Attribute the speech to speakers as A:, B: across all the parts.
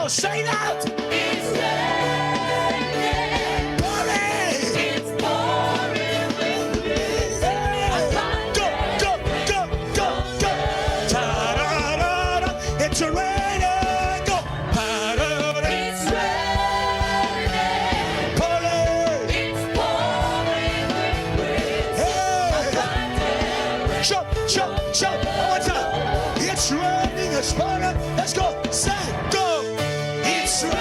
A: Say that! It's raining. Pouring. It's pouring with grace. Go, go, go, go, go. Ta-da-da-da. It's raining. Go. Ta-da-da. It's raining. Pouring. It's pouring with grace. Hey. Jump, jump, jump. One more time. It's raining. It's pouring. Let's go. Say, go. It's raining,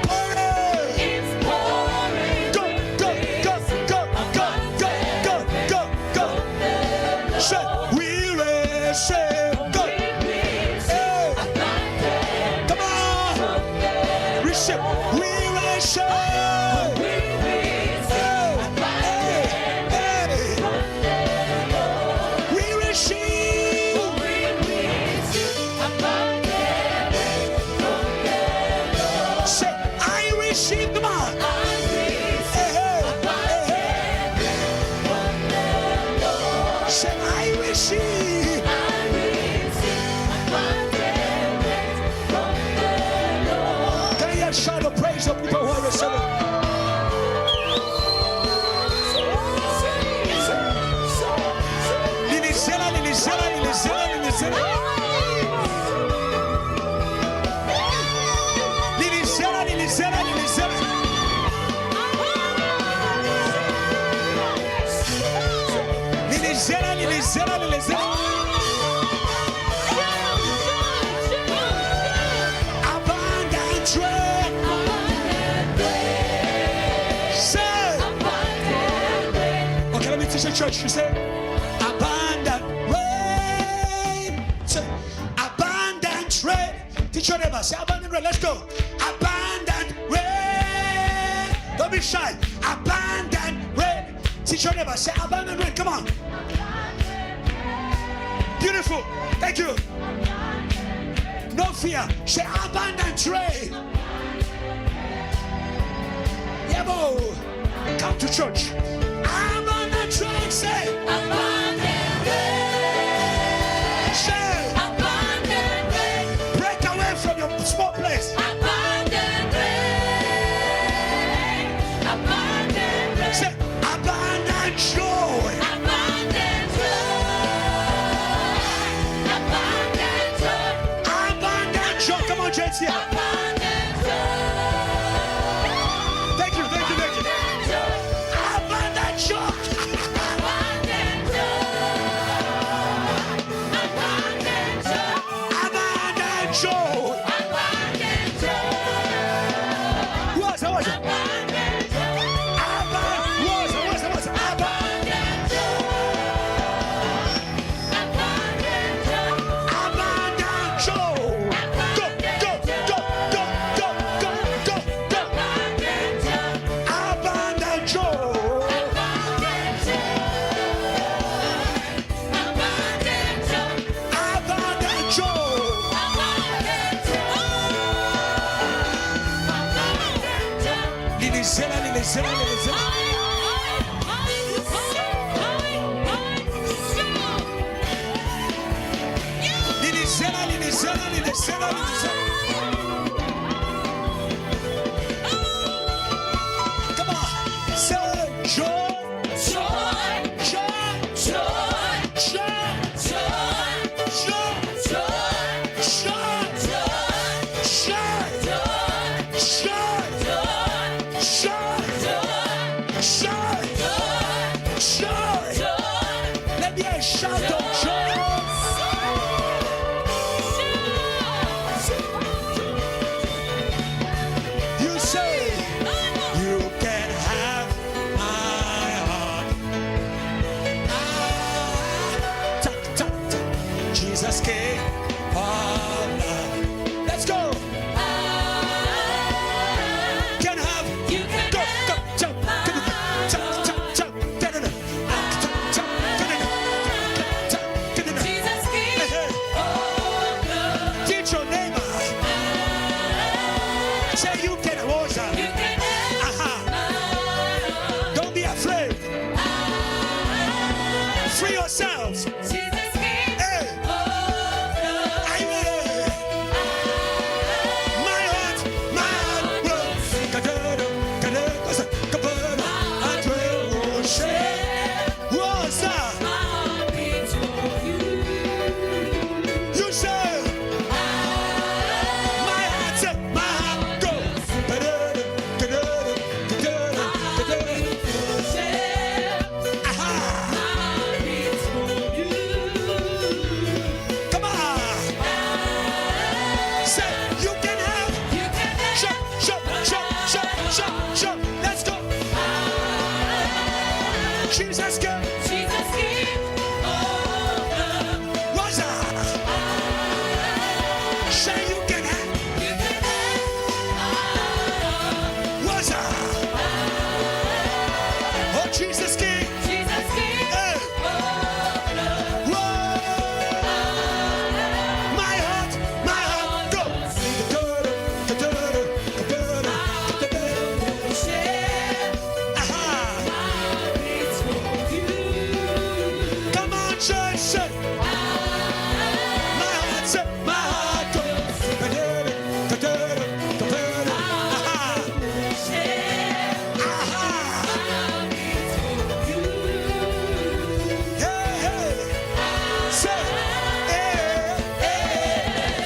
A: pouring, it's pouring. Go, go, go, go, go, go, go, go, go. Say, we receive. Go. Hey. Come on. Receive. We receive. Shout of praise of people who are receiving. Lilizela, Lilizela, Lilizela, Lilizela. Lilizela, Lilizela, Lilizela. Lilizela, Lilizela, Lilizela. Church, you say abundant rain. Say abundant rain. Teach your neighbor, say abundant rain. Let's go. Abundant rain. Don't be shy. Abundant rain. Teach your neighbor, say abundant rain. Come on. Beautiful. Thank you. No fear. Say abundant rain. Yabo. Come to church. Say abundant rain. Say abundant Let's hear it. Thank you. Abundant joy. Abundant joy. What's it? Abundant joy. Come on, say joy. Let me hear a shout of joy. You say you can have my heart. Jesus came for love. Let's go. Can have. You can go. Jump. Teach your neighbor. Say you can. Don't be afraid. Free yourselves. Jesus came. What's up? Say you can have. What's up? Oh, Jesus came. Hey. Whoa. My heart, go. Come on, church, say. My heart goes. Hey. Say,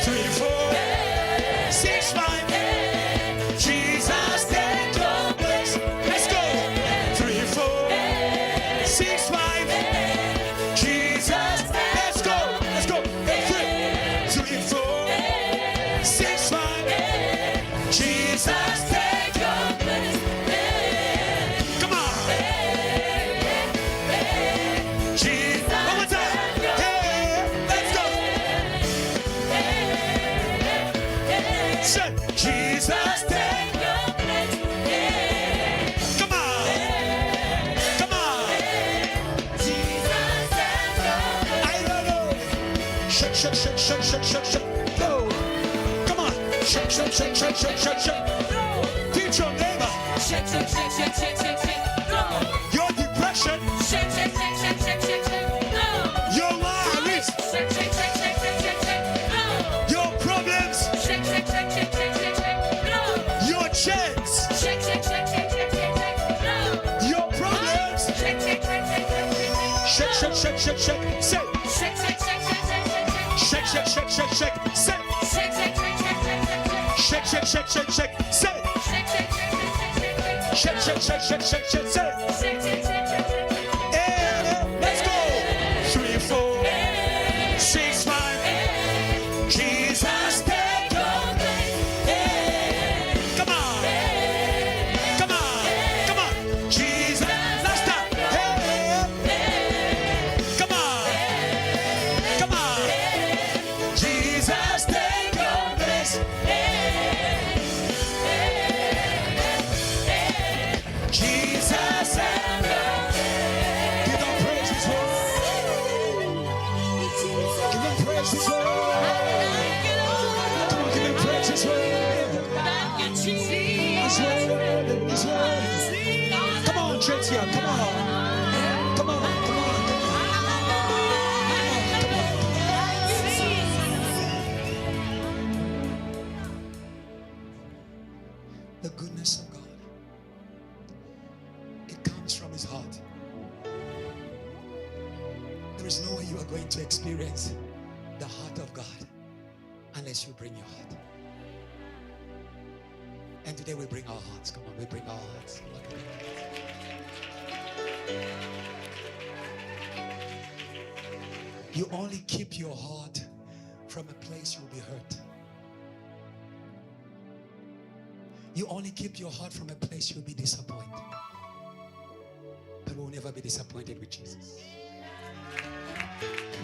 A: 3, 4, 6, 5. Jesus, take your place. Let's go. 3, 4, 6, 5. Jesus, let's go. 3, 4, 6, 5. Jesus, take your place. Come on. Jesus, one more time. Hey, let's go. Say, Jesus, take your place. Come on. I don't know. Shake. Go. Come on. Shake. Teach your neighbor. Your depression. Your worries. Your problems. Your chains. Your problems. Shake. Say. Shake. Say. shake, shake, shake. Say. Shake, shake, shake, shake, shake, shake. Say. Let's go. 3, 4, 6, 5. Jesus, take your place. Come on. Come on. Come on. Jesus. Last time. Come on. Come on. Jesus, take your place. Jesus, give them praise His word. Give them praise His word. Come on, give them praise His word. His word, His word. Come on, church here. Come on. Come on, come on. The goodness of God, it comes from His heart. There is no way you are going to experience the heart of God unless you bring your heart. And today we bring our hearts. Come on, we bring our hearts. Come on, come on. You only keep your heart from a place you'll be hurt. You only keep your heart from a place you'll be disappointed. But we'll never be disappointed with Jesus.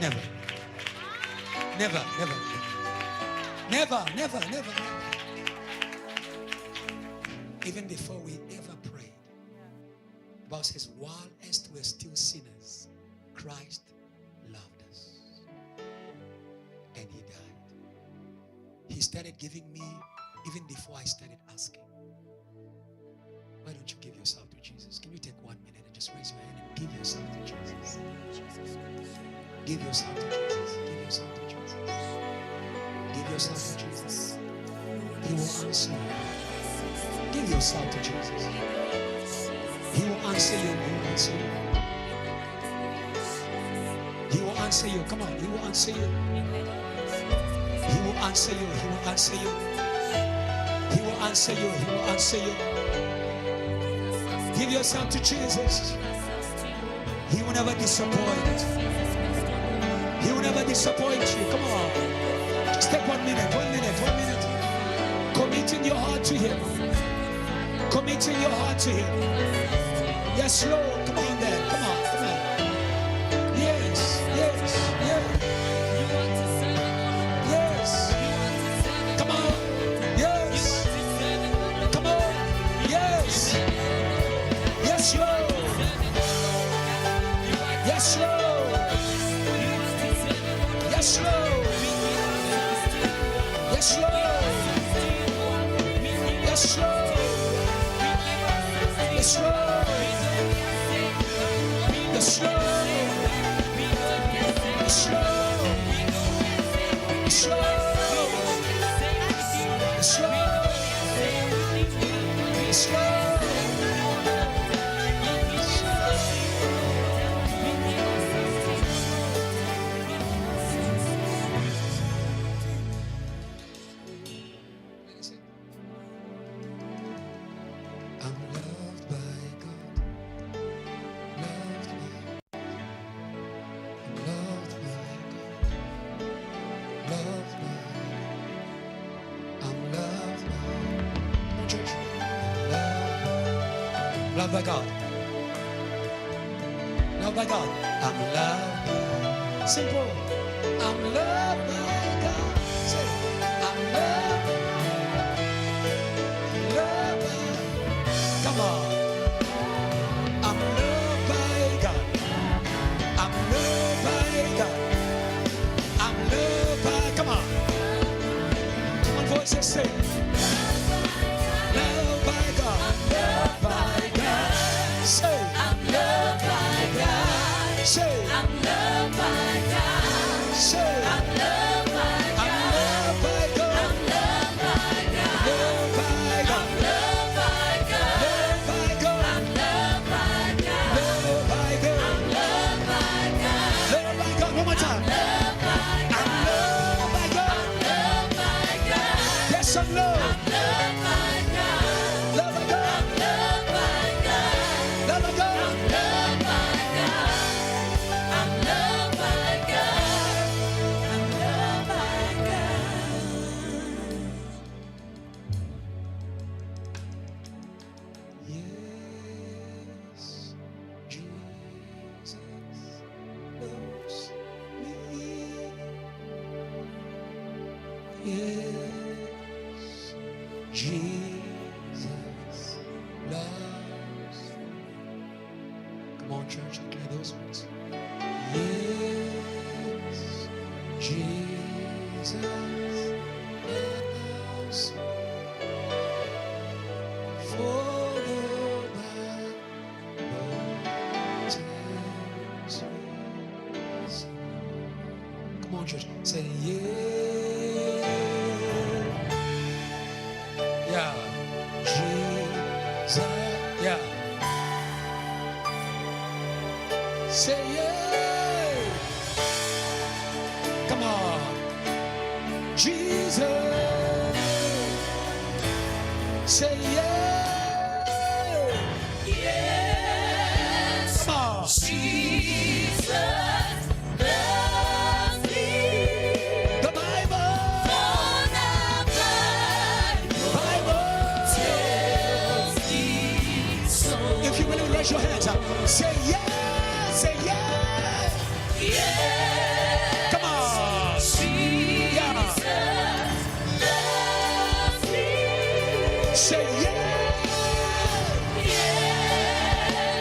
A: Never. Never, never. Never, never, never, never. Even before we ever prayed, the Bible says, while as we were still sinners, Christ loved us. And He died. He started giving me even before I started asking. Why don't you give yourself to Jesus? Can you take 1 minute and just raise your hand and give yourself to Jesus? Give yourself to Jesus. Give yourself to Jesus. Give yourself to Jesus. He will answer you. Give yourself to Jesus. He will answer you. He will answer you. He will answer you. Come on. He will answer you. He will answer you. He will answer you. He will answer you. He will answer you. Give yourself to Jesus. He will never disappoint. He will never disappoint you. Come on. Just take 1 minute, 1 minute, 1 minute. Committing your heart to Him. Committing your heart to Him. Yes, Lord. Come on then. Come on. Come on. Yes. Yes. Yes. Yes. Come on. Yes. Come on. Yes. Yes, Lord. Yes, Lord. Yes, Lord. Yes, Lord. Yes, Lord. Yes, Lord. Yes, Lord. Yes, Lord. Yes, Lord. Yes, Lord. Yes, Lord. Loved by God. Loved by God. I'm loved by. Simple. I'm loved by God. Say, I'm loved. Loved by. Come on. I'm loved by God. I'm loved by God. I'm loved by. Come on. Come on, voices say. Loved by God. Loved by God. Say, I'm loved by God. Say, I'm loved by God. Say, I'm loved by God. I'm loved by God. I'm loved by God. Loved by God. I'm loved by God. Loved by God. I'm loved by God. Loved by God. I'm loved by God. Loved by God. One more time. I'm loved by God. I'm loved by God. I'm loved by God. Yes, I'm loved. I'm loved. Yes, Jesus loves me. Come on, church, declare those words. Yes, Jesus loves me. For the Bible tells me so. Come on, church, say yeah, Jesus, yeah. Say yeah. Come on, Jesus. Say yeah.
B: Yes.
A: Come on,
B: Jesus loves me.
A: the Bible.
B: Tells me so.
A: If you really raise your hands up, say yeah, say yeah.
B: Yes.
A: Come on,
B: Jesus loves me.
A: say yeah.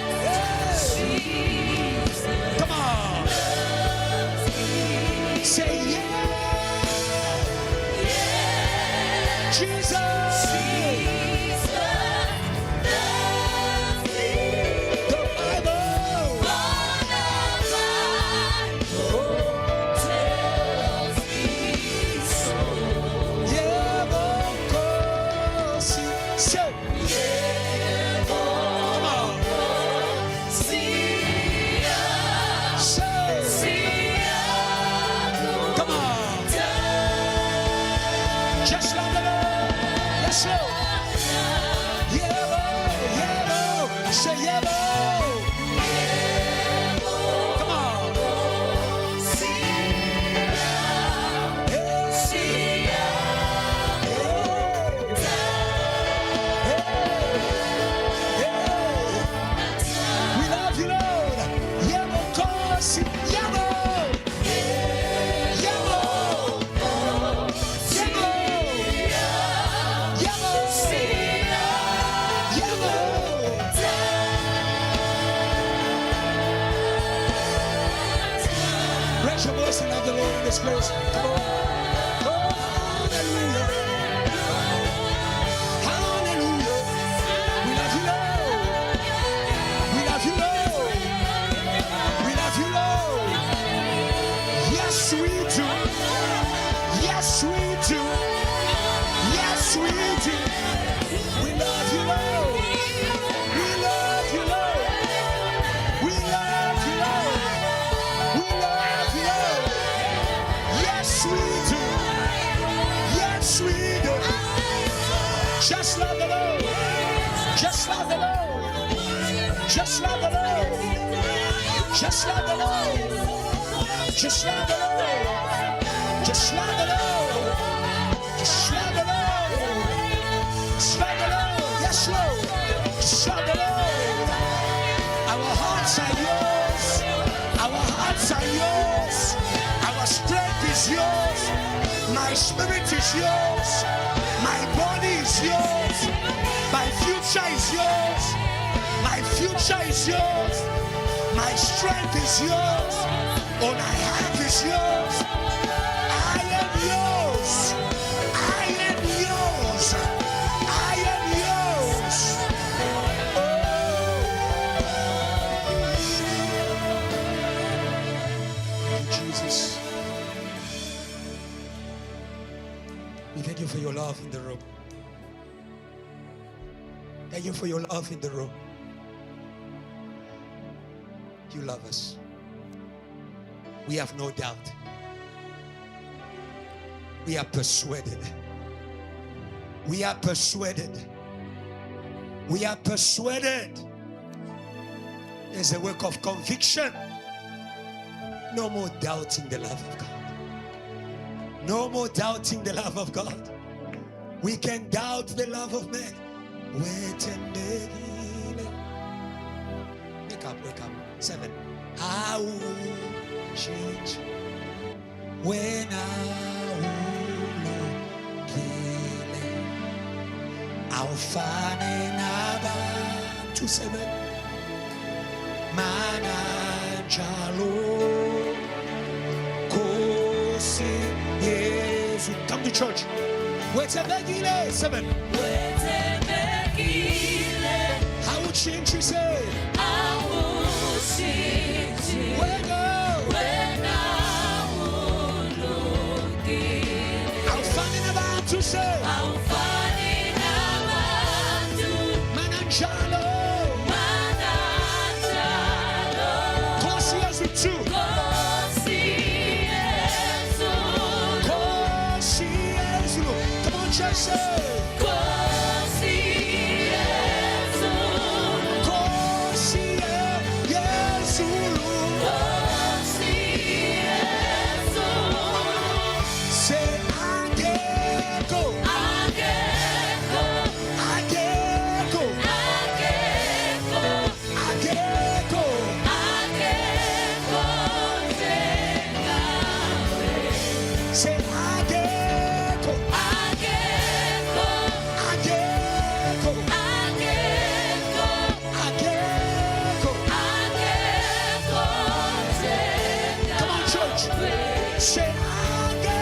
B: Yes. Jesus
A: Come on,
B: loves me.
A: say yeah.
B: Yes.
A: Jesus,
B: Jesus loves me.
A: the Bible.
B: Tells me so.
A: Yeah, Bokosi. Say come on, say come on. Just love the Lord. Yes, Lord. Yeah, say yeah, come on. We love you, Lord. Yeah, Bokosi. Yeah, raise your voice and love the Lord in this place. Come on. Oh, hallelujah. Hallelujah. We love you, Lord. We love you, Lord. We love you, Lord. Yes, we do. Yes, we do. Yes, we do. We love you, Lord. We love you, Lord. We love you, Lord. We love you, Lord. Yes, we do. Yes, we do. Just love the Lord. Just love the Lord. Just love the Lord. Just love the Lord. Just love the Lord. Just love the Lord. Just love the Lord. Just love the Lord. Yes, Lord. Just love the Lord. Our hearts are yours. Our hearts are yours. Our strength is yours. My spirit is yours. My body is yours. My future is yours. My future is yours. My strength is yours. All I have is yours. I am yours. I am yours. I am yours. Thank you, Jesus. We thank you for your love in the room. Thank you for your love in the room. You love us. We have no doubt. We are persuaded. We are persuaded. We are persuaded. There's a work of conviction. No more doubting the love of God. No more doubting the love of God. We can doubt the love of man. Wait and begin. Wake up, wake up. 7. I will change when I will look Aufane naba 27 Mananjalo Kosi Yesu. Come to church. What's a begile 7? How would she say? To say, Mananjalo, Kosi Yesu too. Kosi Yesu. Come on, church, say. Kosi Yesu. Say, Ageko. Say, Ageko. Come on, church. Say, Ageko.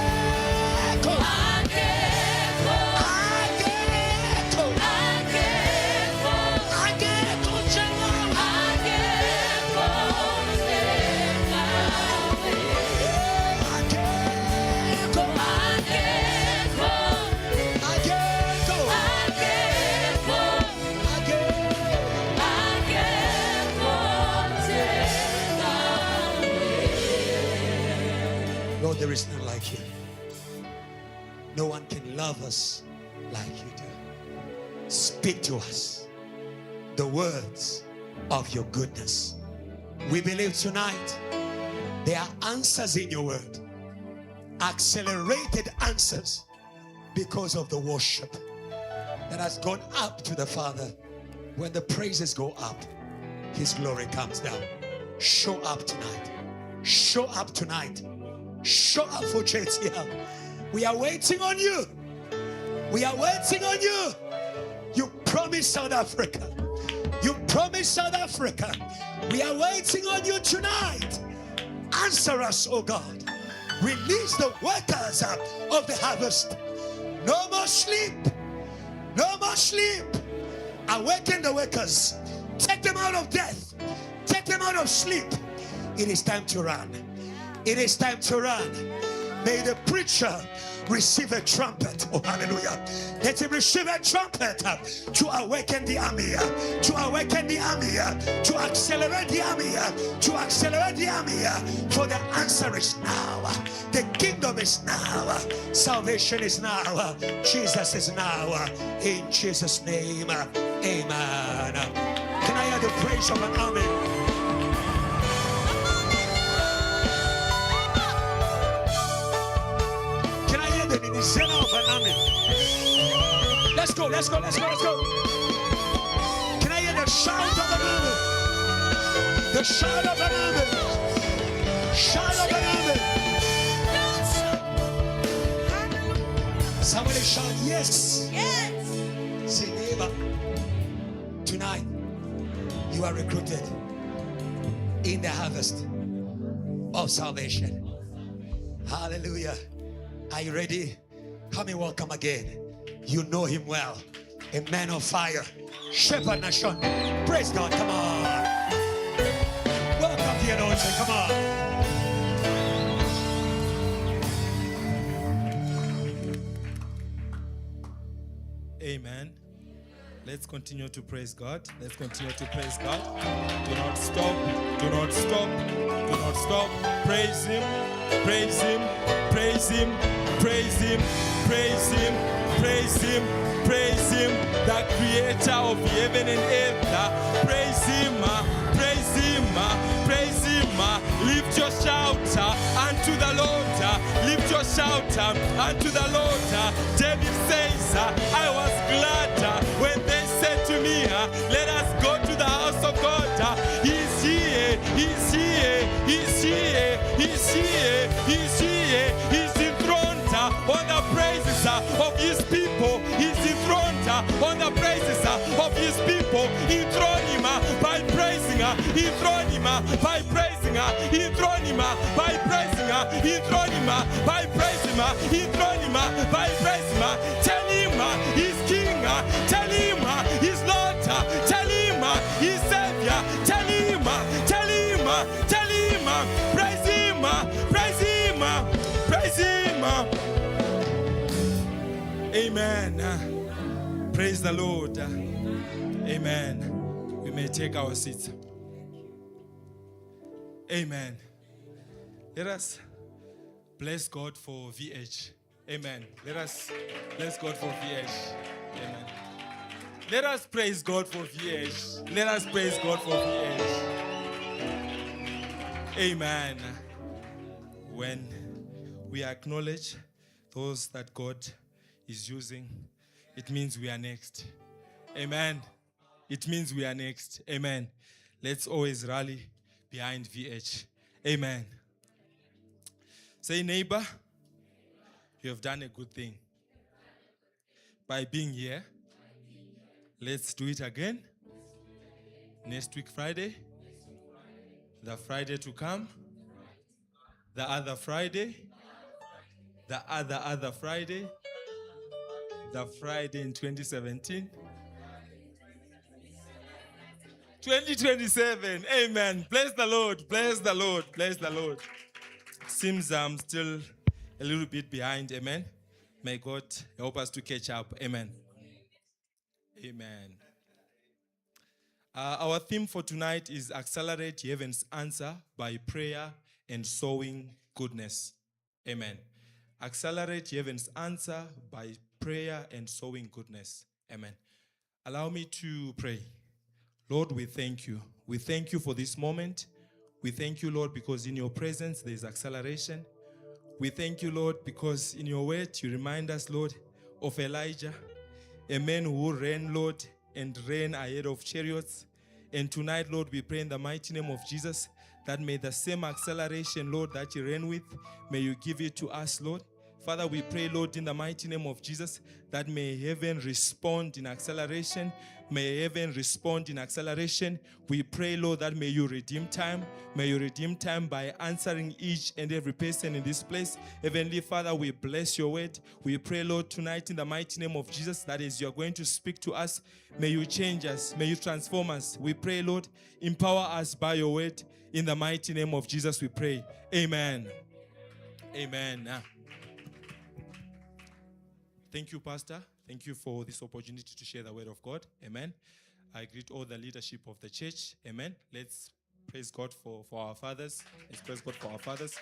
A: Lord, there is none like you. No one can love us like you do. Speak to us the words of your goodness. We believe tonight there are answers in your word, accelerated answers, because of the worship that has gone up to the Father. When the praises go up, his glory comes down. Show up tonight. Show up tonight. Show up for church here. We are waiting on you. We are waiting on you. You promised South Africa. You promised South Africa. We are waiting on you tonight. Answer us, oh God. Release the workers of the harvest. No more sleep. No more sleep. Awaken the workers. Take them out of death. Take them out of sleep. It is time to run. It is time to run. May the preacher receive a trumpet. Oh, hallelujah. Let him receive a trumpet to awaken the army, to awaken the army, to accelerate the army, to accelerate the army. For the answer is now. The kingdom is now. Salvation is now. Jesus is now. In Jesus' name, amen. Can I hear the praise of an army? Let's go, let's go, let's go, let's go. Can I hear the shout of an army? The shout of an army. Shout of an army. Somebody shout, yes.
B: Yes.
A: Say, neighbor, tonight you are recruited in the harvest of salvation. Hallelujah. Are you ready? Come and welcome again. You know him well. A man of fire. Shepherd Nashon. Praise God. Come on. Welcome here, anointing. Come on.
C: Amen. Let's continue to praise God. Let's continue to praise God. Do not stop. Do not stop. Do not stop. Praise him. Praise him. Praise him. Praise him. Praise him. Praise him. Praise him. The creator of heaven and earth. Praise him. Praise him. Praise him. Lift your shout unto the Lord. Lift your shout unto the Lord. David says, I was glad when they said to me, let us go to the house of God. He's here. He's here. He's here. He's here. He's here. He's enthroned on the praises of his people. people. He's enthroned on the praises of his people. Enthrone him by praising. Enthrone him by praising. Enthrone him by praising. Enthrone him by praising. Enthrone him by praising. Tell him he's king. Tell him he's Lord. Tell him he's Savior. Tell him. Tell him. Tell him. Praise him. Praise him. Praise him. Amen. Praise the Lord. Amen. We may take our seats. Amen. Let us bless God for VH. Amen. Let us bless God for VH. Amen. Let us praise God for VH. Let us praise God for VH. Amen. When we acknowledge those that God is using, it means we are next. Amen. It means we are next. Amen. Let's always rally behind VH. Amen. Say, neighbor, you have done a good thing by being here. Let's do it again. Next week, Friday. The Friday to come. The other Friday. The other Friday. The Friday in 2017. 2027. Amen. Bless the Lord. Bless the Lord. Bless the Lord. Seems I'm still a little bit behind. Amen. May God help us to catch up. Amen. Amen. Our theme for tonight is Accelerate Heaven's Answer by Prayer and Sowing Goodness. Amen. Accelerate Heaven's Answer by Prayer and Sowing Goodness. Amen. Allow me to pray. Lord, we thank you. We thank you for this moment. We thank you, Lord, because in your presence there is acceleration. We thank you, Lord, because in your word you remind us, Lord, of Elijah, a man who ran, Lord, and ran ahead of chariots. And tonight, Lord, we pray in the mighty name of Jesus that may the same acceleration, Lord, that you ran with, may you give it to us, Lord. Father, we pray, Lord, in the mighty name of Jesus, that may heaven respond in acceleration. May heaven respond in acceleration. We pray, Lord, that may you redeem time. May you redeem time by answering each and every person in this place. Heavenly Father, we bless your word. We pray, Lord, tonight in the mighty name of Jesus, that as you are going to speak to us, may you change us. May you transform us. We pray, Lord, empower us by your word. In the mighty name of Jesus, we pray. Amen. Amen. Thank you, Pastor. Thank you for this opportunity to share the word of God. Amen. I greet all the leadership of the church. Amen. Let's praise God for our fathers. Let's praise God for our fathers.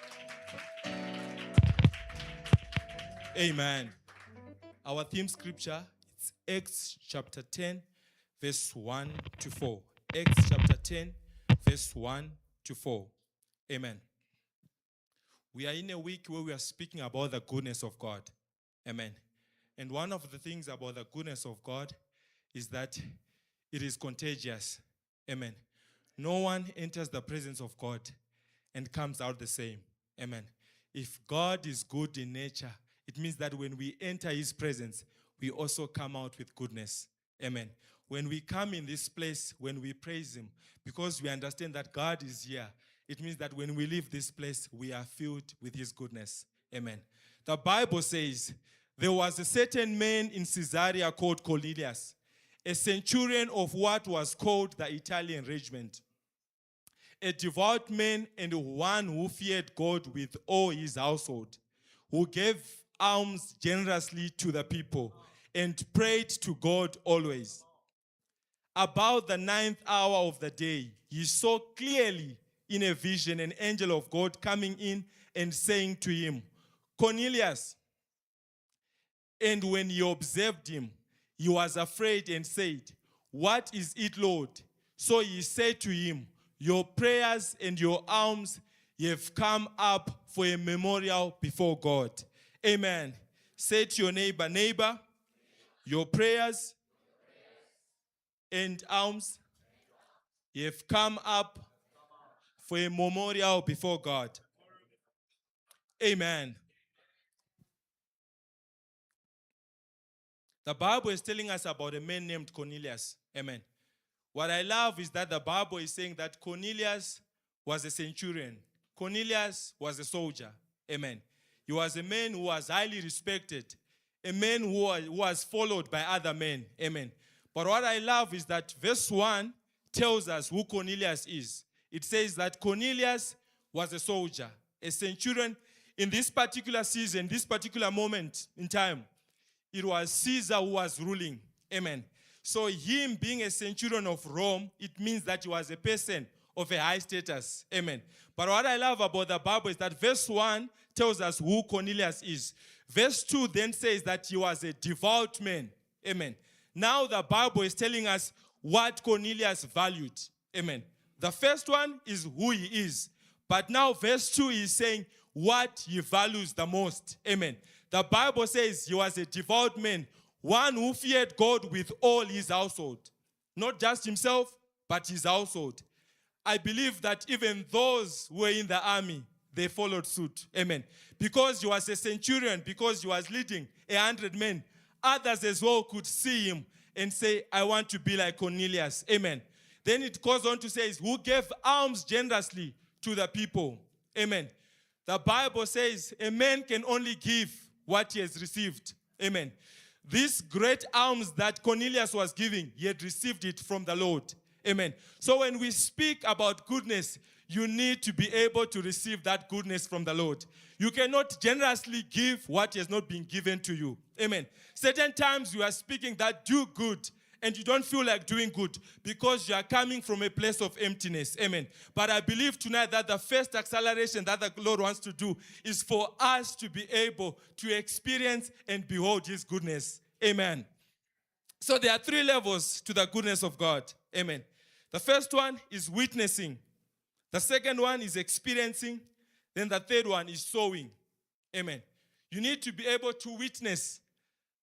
C: Amen. Our theme scripture is Acts chapter 10, verse 1 to 4. Acts chapter 10, verse 1 to 4. Amen. We are in a week where we are speaking about the goodness of God. Amen. And one of the things about the goodness of God is that it is contagious. Amen. No one enters the presence of God and comes out the same. Amen. If God is good in nature, it means that when we enter his presence, we also come out with goodness. Amen. When we come in this place, when we praise him, because we understand that God is here, it means that when we leave this place, we are filled with his goodness. Amen. The Bible says, there was a certain man in Caesarea called Cornelius, a centurion of what was called the Italian regiment, a devout man and one who feared God with all his household, who gave alms generously to the people and prayed to God always. About the 9th hour of the day, he saw clearly in a vision an angel of God coming in and saying to him, Cornelius. And when he observed him, he was afraid and said, what is it, Lord? So he said to him, your prayers and your alms have come up for a memorial before God. Amen. Say to your neighbor, neighbor, your prayers and alms have come up for a memorial before God. Amen. The Bible is telling us about a man named Cornelius. Amen. What I love is that the Bible is saying that Cornelius was a centurion. Cornelius was a soldier. Amen. He was a man who was highly respected. A man who was followed by other men. Amen. But what I love is that verse 1 tells us who Cornelius is. It says that Cornelius was a soldier, a centurion. In this particular season, this particular moment in time, it was Caesar who was ruling. Amen. So him being a centurion of Rome, it means that he was a person of a high status. Amen. But what I love about the Bible is that verse 1 tells us who Cornelius is. Verse 2 then says that he was a devout man. Amen. Now the Bible is telling us what Cornelius valued. Amen. The first one is who he is. But now verse 2 is saying what he values the most. Amen. The Bible says he was a devout man, one who feared God with all his household. Not just himself, but his household. I believe that even those who were in the army, they followed suit. Amen. Because he was a centurion, because he was leading 100 men, others as well could see him and say, I want to be like Cornelius. Amen. Then it goes on to say, who gave alms generously to the people. Amen. The Bible says a man can only give what he has received. Amen. This great alms that Cornelius was giving, he had received it from the Lord. Amen. So when we speak about goodness, you need to be able to receive that goodness from the Lord. You cannot generously give what has not been given to you. Amen. Certain times you are speaking that do good, and you don't feel like doing good because you are coming from a place of emptiness. Amen. But I believe tonight that the first acceleration that the Lord wants to do is for us to be able to experience and behold his goodness. Amen. So there are 3 levels to the goodness of God. Amen. The first one is witnessing. The second one is experiencing. Then the third one is sowing. Amen. You need to be able to witness.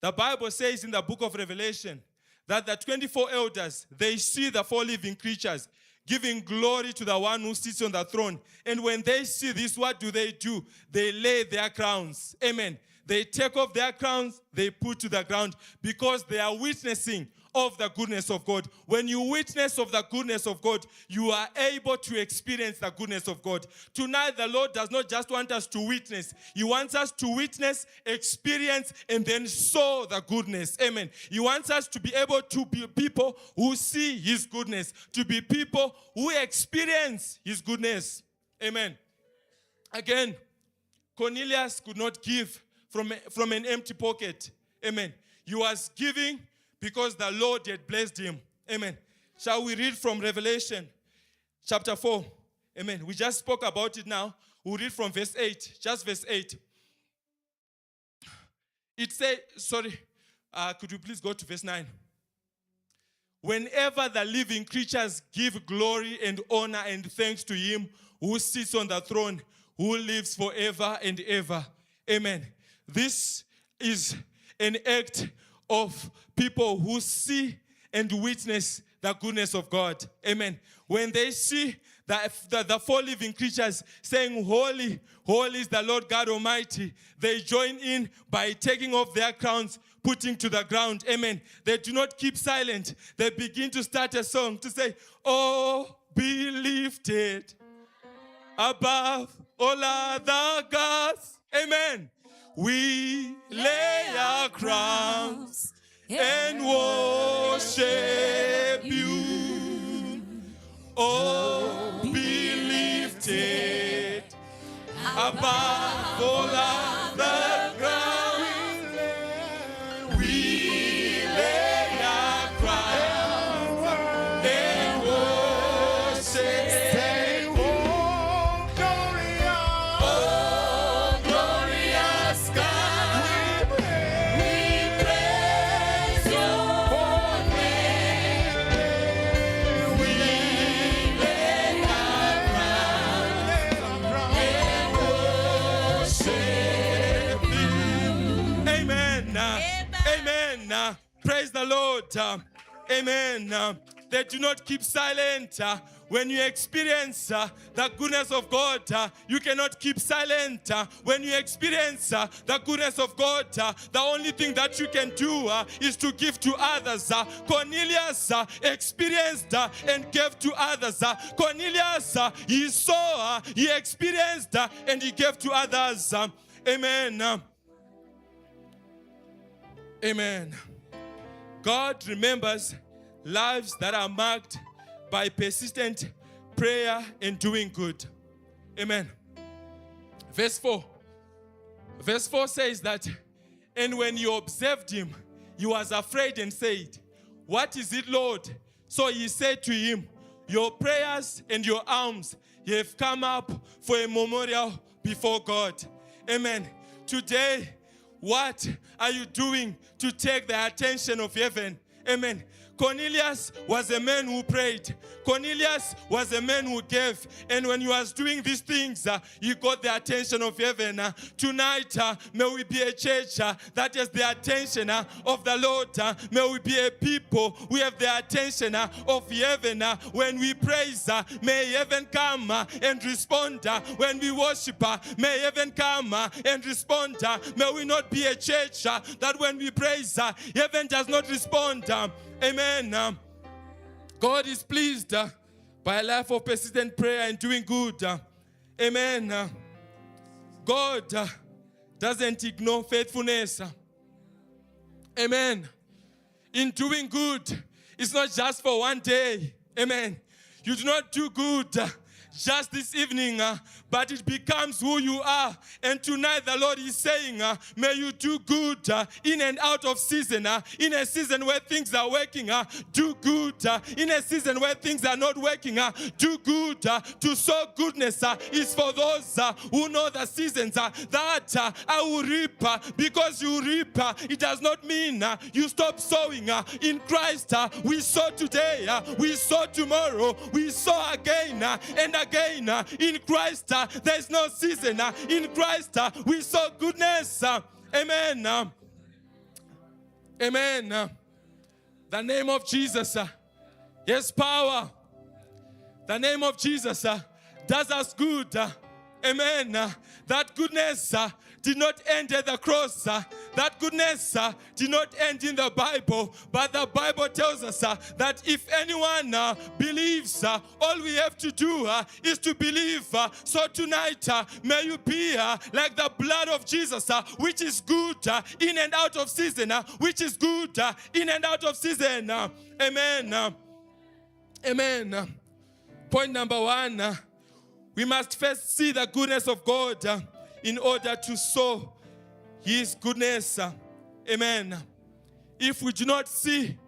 C: The Bible says in the book of Revelation that the 24 elders, they see the 4 living creatures giving glory to the one who sits on the throne. And when they see this, what do? They lay their crowns. Amen. They take off their crowns, they put to the ground because they are witnessing of the goodness of God. When you witness of the goodness of God, you are able to experience the goodness of God. Tonight, the Lord does not just want us to witness. He wants us to witness, experience, and then sow the goodness. Amen. He wants us to be able to be people who see his goodness, to be people who experience his goodness. Amen. Again, Cornelius could not give from an empty pocket. Amen. He was giving because the Lord had blessed him. Amen. Shall we read from Revelation chapter 4? Amen. We just spoke about it now. We'll read from verse 8. Just verse 8. It says, could you please go to verse 9? Whenever the living creatures give glory and honor and thanks to him who sits on the throne, who lives forever and ever. Amen. This is an act of people who see and witness the goodness of God. Amen. When they see the 4 living creatures saying, holy, holy is the Lord God Almighty, they join in by taking off their crowns, putting to the ground. Amen. They do not keep silent. They begin to start a song to say, oh, be lifted above all other gods. Amen. We lay our crowns and worship you. Oh, be lifted above all other ground. We lay our crowns and worship. Praise the Lord. Amen. They do not keep silent when you experience the goodness of God, you cannot keep silent. When you experience the goodness of God, the only thing that you can do is to give to others. Cornelius experienced and gave to others. Cornelius, he saw, he experienced, and he gave to others. Amen. Amen. God remembers lives that are marked by persistent prayer and doing good. Amen. Verse 4. Verse 4 says that, and when you observed him, he was afraid and said, "What is it, Lord?" So he said to him, "Your prayers and your alms have come up for a memorial before God." Amen. Today, what are you doing to take the attention of heaven? Amen. Cornelius was a man who prayed. Cornelius was a man who gave. And when he was doing these things, he got the attention of heaven. Tonight, may we be a church that has the attention of the Lord. May we be a people who have the attention of heaven. When we praise, may heaven come and respond. When we worship, may heaven come and respond. May we not be a church that when we praise, heaven does not respond. Amen. God is pleased by a life of persistent prayer and doing good. Amen. God doesn't ignore faithfulness. Amen. In doing good, it's not just for one day. Amen. You do not do good just this evening, but it becomes who you are. And tonight the Lord is saying, may you do good in and out of season. In a season where things are working, do good. In a season where things are not working, do good. To sow goodness is for those who know the seasons that I will reap. Because you reap, it does not mean you stop sowing. In Christ, we sow today, we sow tomorrow, we sow again and again. In Christ, there is no season. In Christ, we sow goodness. Amen. Amen. The name of Jesus has power. The name of Jesus does us good. Amen. That goodness did not end at the cross. That goodness did not end in the Bible. But the Bible tells us that if anyone believes, all we have to do is to believe. So tonight, may you be like the blood of Jesus, which is good in and out of season. Which is good in and out of season. Amen. Amen. Point number 1. We must first see the goodness of God in order to sow His goodness. Amen. If we do not see,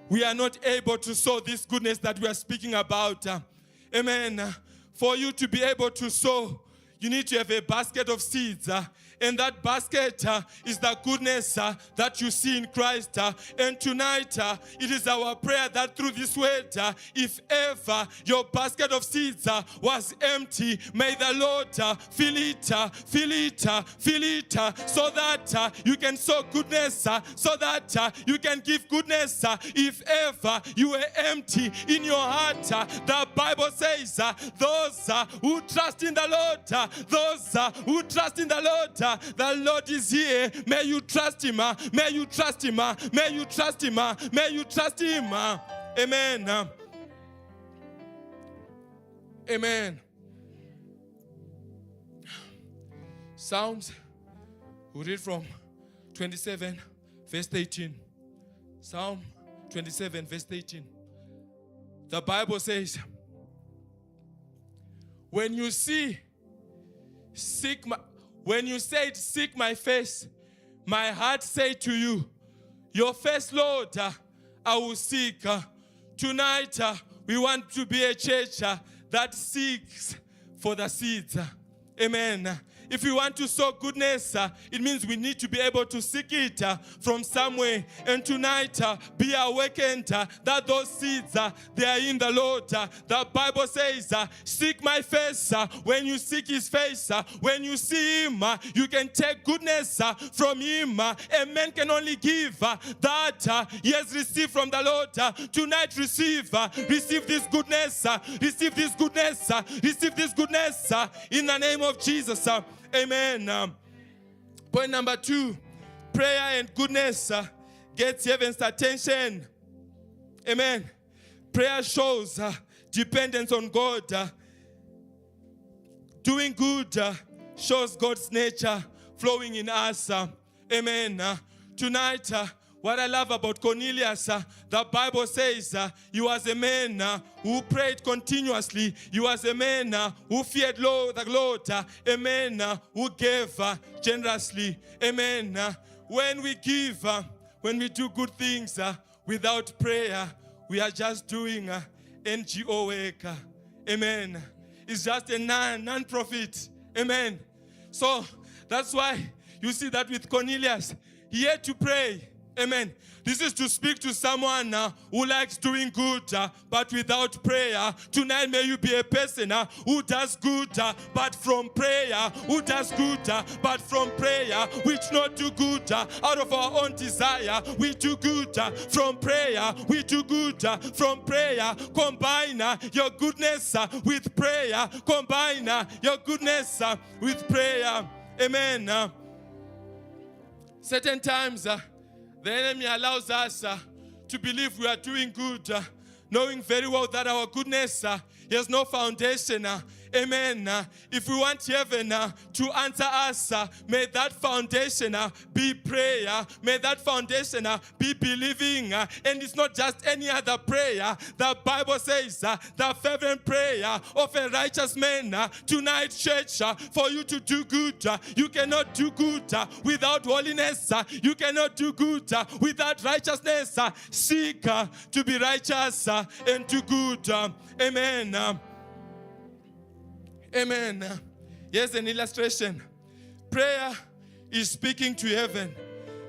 C: we are not able to sow this goodness that we are speaking about. Amen. For you to be able to sow, you need to have a basket of seeds. And that basket is the goodness that you see in Christ. And tonight, it is our prayer that through this word, if ever your basket of seeds was empty, may the Lord fill it, so that you can sow goodness, so that you can give goodness. If ever you were empty in your heart, the Bible says, those who trust in the Lord, those who trust in the Lord is here. May you trust Him. May you trust Him. May you trust Him. May you trust Him. Amen. Amen. Psalms, we read from 27, verse 18. Psalm 27, verse 18. The Bible says, when you said, seek my face, my heart said to you, your face, Lord, I will seek. Tonight, we want to be a church that seeks for the seeds. Amen. if we want to sow goodness, it means we need to be able to seek it from somewhere. And tonight, be awakened that those seeds, they are in the Lord. The Bible says, seek my face. When you seek his face, when you see him, you can take goodness from him. A man can only give that he has received from the Lord. Tonight, receive this goodness, receive this goodness, receive this goodness in the name of Jesus. Amen. Point number 2, prayer and goodness gets heaven's attention. Amen. Prayer shows dependence on God. Doing good shows God's nature flowing in us. Amen. Tonight, what I love about Cornelius, the Bible says he was a man who prayed continuously. He was a man who feared the Lord. A man who gave generously. Amen. When we give, when we do good things without prayer, we are just doing NGO work. Amen. It's just a non-profit. Amen. So that's why you see that with Cornelius, he had to pray. Amen. This is to speak to someone who likes doing good, but without prayer. Tonight, may you be a person who does good, but from prayer. Who does good, but from prayer. We do not do good out of our own desire. We do good from prayer. We do good from prayer. Combine your goodness with prayer. Combine your goodness with prayer. Amen. Certain times, the enemy allows us to believe we are doing good, knowing very well that our goodness has no foundation. Amen. If we want heaven to answer us, may that foundation be prayer. May that foundation be believing. And it's not just any other prayer. The Bible says the fervent prayer of a righteous man. Tonight, church, for you to do good, you cannot do good without holiness. You cannot do good without righteousness. Seek to be righteous and do good. Amen. Amen. Here's an illustration. Prayer is speaking to heaven.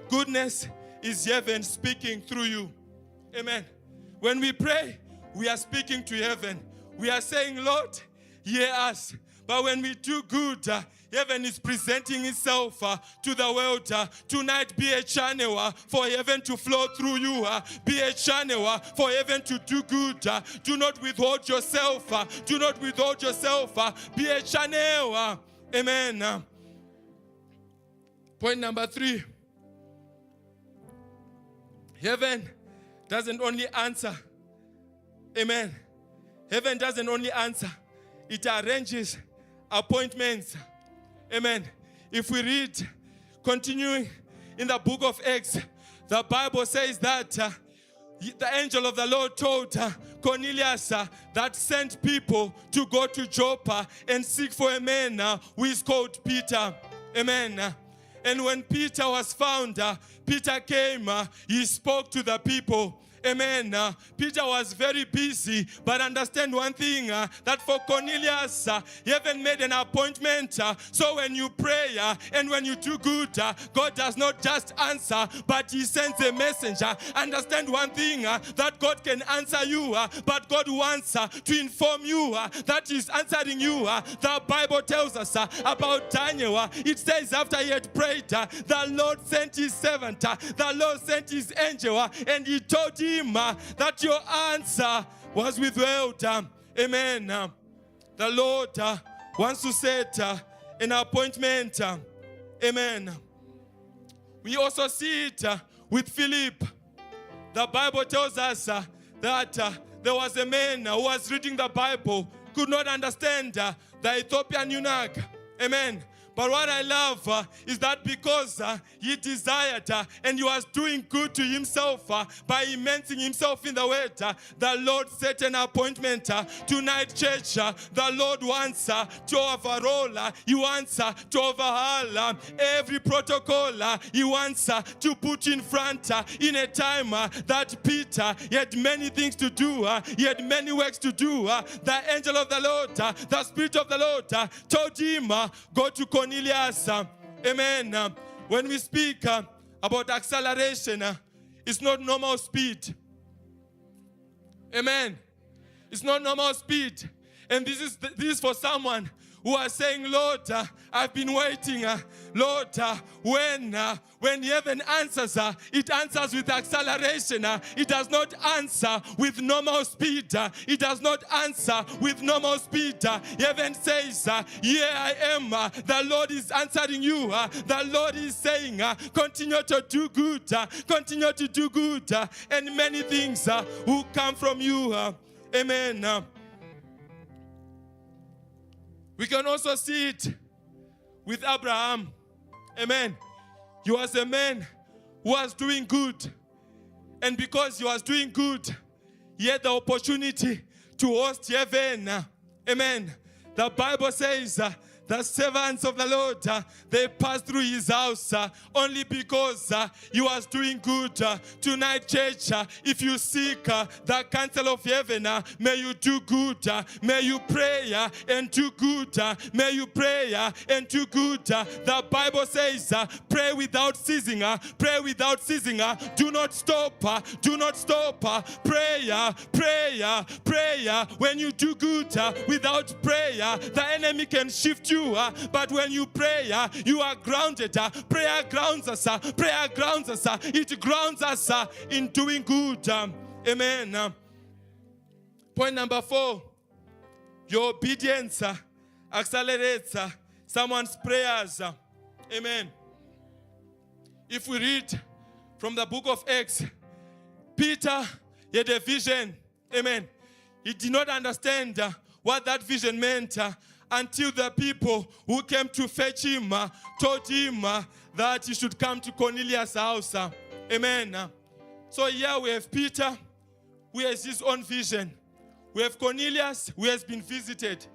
C: Goodness is heaven speaking through you. Amen. When we pray, we are speaking to heaven. We are saying, Lord, hear us. But when we do good, heaven is presenting itself to the world. Tonight, be a channel for heaven to flow through you. Be a channel for heaven to do good. Do not withhold yourself. Do not withhold yourself. Be a channel. Amen. Point number 3. Heaven doesn't only answer. Amen. Heaven doesn't only answer. It arranges appointments. Amen. If we read, continuing in the book of Acts, the Bible says that the angel of the Lord told Cornelius that sent people to go to Joppa and seek for a man who is called Peter. Amen. And when Peter was found, Peter came, he spoke to the people. Amen. Peter was very busy, but understand one thing, that for Cornelius, heaven made an appointment. So when you pray and when you do good, God does not just answer, but he sends a messenger. Understand one thing, that God can answer you, but God wants to inform you that he's answering you. The Bible tells us about Daniel. It says after he had prayed, the Lord sent his servant, the Lord sent his angel, and he told him that your answer was withheld. Amen. The Lord wants to set an appointment. Amen. We also see it with Philip. The Bible tells us that there was a man who was reading the Bible, could not understand the Ethiopian eunuch. Amen. But what I love is that because he desired and he was doing good to himself by immersing himself in the word, the Lord set an appointment. Tonight, church, the Lord wants to overrule. He wants to overhaul every protocol. He wants to put in front in a time that Peter, he had many things to do. He had many works to do. The angel of the Lord, the Spirit of the Lord told him, go to Cornelius, amen. When we speak about acceleration, it's not normal speed. Amen. It's not normal speed. And this is for someone who are saying, Lord, I've been waiting. Lord, when heaven answers, it answers with acceleration. It does not answer with normal speed. It does not answer with normal speed. Heaven says, here I am. The Lord is answering you. The Lord is saying, continue to do good. Continue to do good. And many things will come from you. Amen. We can also see it with Abraham. Amen. He was a man who was doing good. And because he was doing good, he had the opportunity to host heaven. Amen. The Bible says the servants of the Lord, they passed through his house only because he was doing good. Tonight, church, if you seek the counsel of heaven, may you do good. May you pray and do good. May you pray and do good. The Bible says, pray without ceasing. Pray without ceasing. Do not stop. Do not stop. Prayer, prayer, prayer. When you do good without prayer, the enemy can shift you. But when you pray, you are grounded. Prayer grounds us. Prayer grounds us. It grounds us in doing good. Amen. Point number 4. Your obedience accelerates someone's prayers. Amen. If we read from the book of Acts, Peter had a vision. Amen. He did not understand what that vision meant until the people who came to fetch him told him that he should come to Cornelius' house. Amen. So here we have Peter, who has his own vision. We have Cornelius, who has been visited.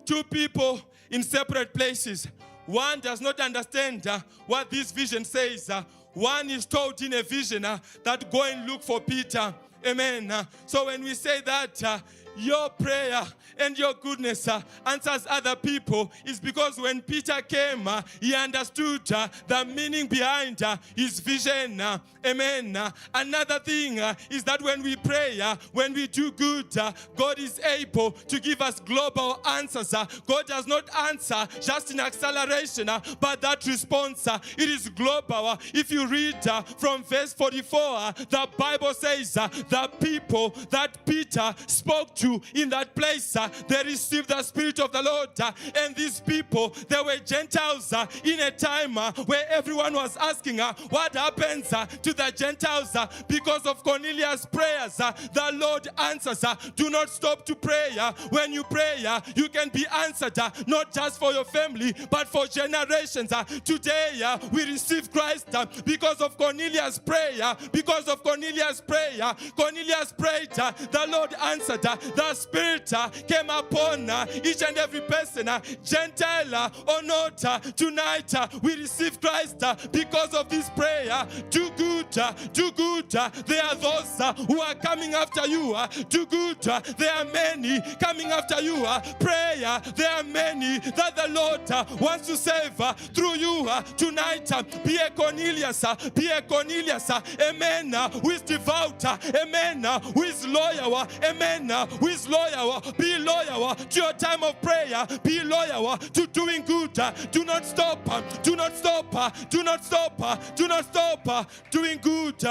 C: Two people in separate places. One does not understand what this vision says. One is told in a vision that go and look for Peter. Amen. So when we say that your prayer and your goodness answers other people, is because when Peter came, he understood the meaning behind his vision. Amen. Another thing is that when we pray, when we do good, God is able to give us global answers. God does not answer just in acceleration, but that response, it is global. If you read from verse 44, the Bible says the people that Peter spoke to in that place, they received the Spirit of the Lord. And these people, they were Gentiles in a time where everyone was asking what happens to the Gentiles. Because of Cornelius' prayers, the Lord answers. Do not stop to pray. When you pray, you can be answered, not just for your family, but for generations. Today, we receive Christ because of Cornelius' prayer. Because of Cornelius' prayer, Cornelius prayed, the Lord answered. The Spirit came upon each and every person, Gentile or not. Tonight, we receive Christ because of this prayer. Do good, do good. There are those who are coming after you. Do good. There are many coming after you. Prayer, there are many that the Lord wants to save through you. Tonight, be a Cornelius. Be a Cornelius. Amen. Who is devout. Amen. Who is loyal. Amen. Who is loyal. Be loyal to your time of prayer. Be loyal to doing good. Do not stop. Do not stop. Do not stop. Do not stop doing good.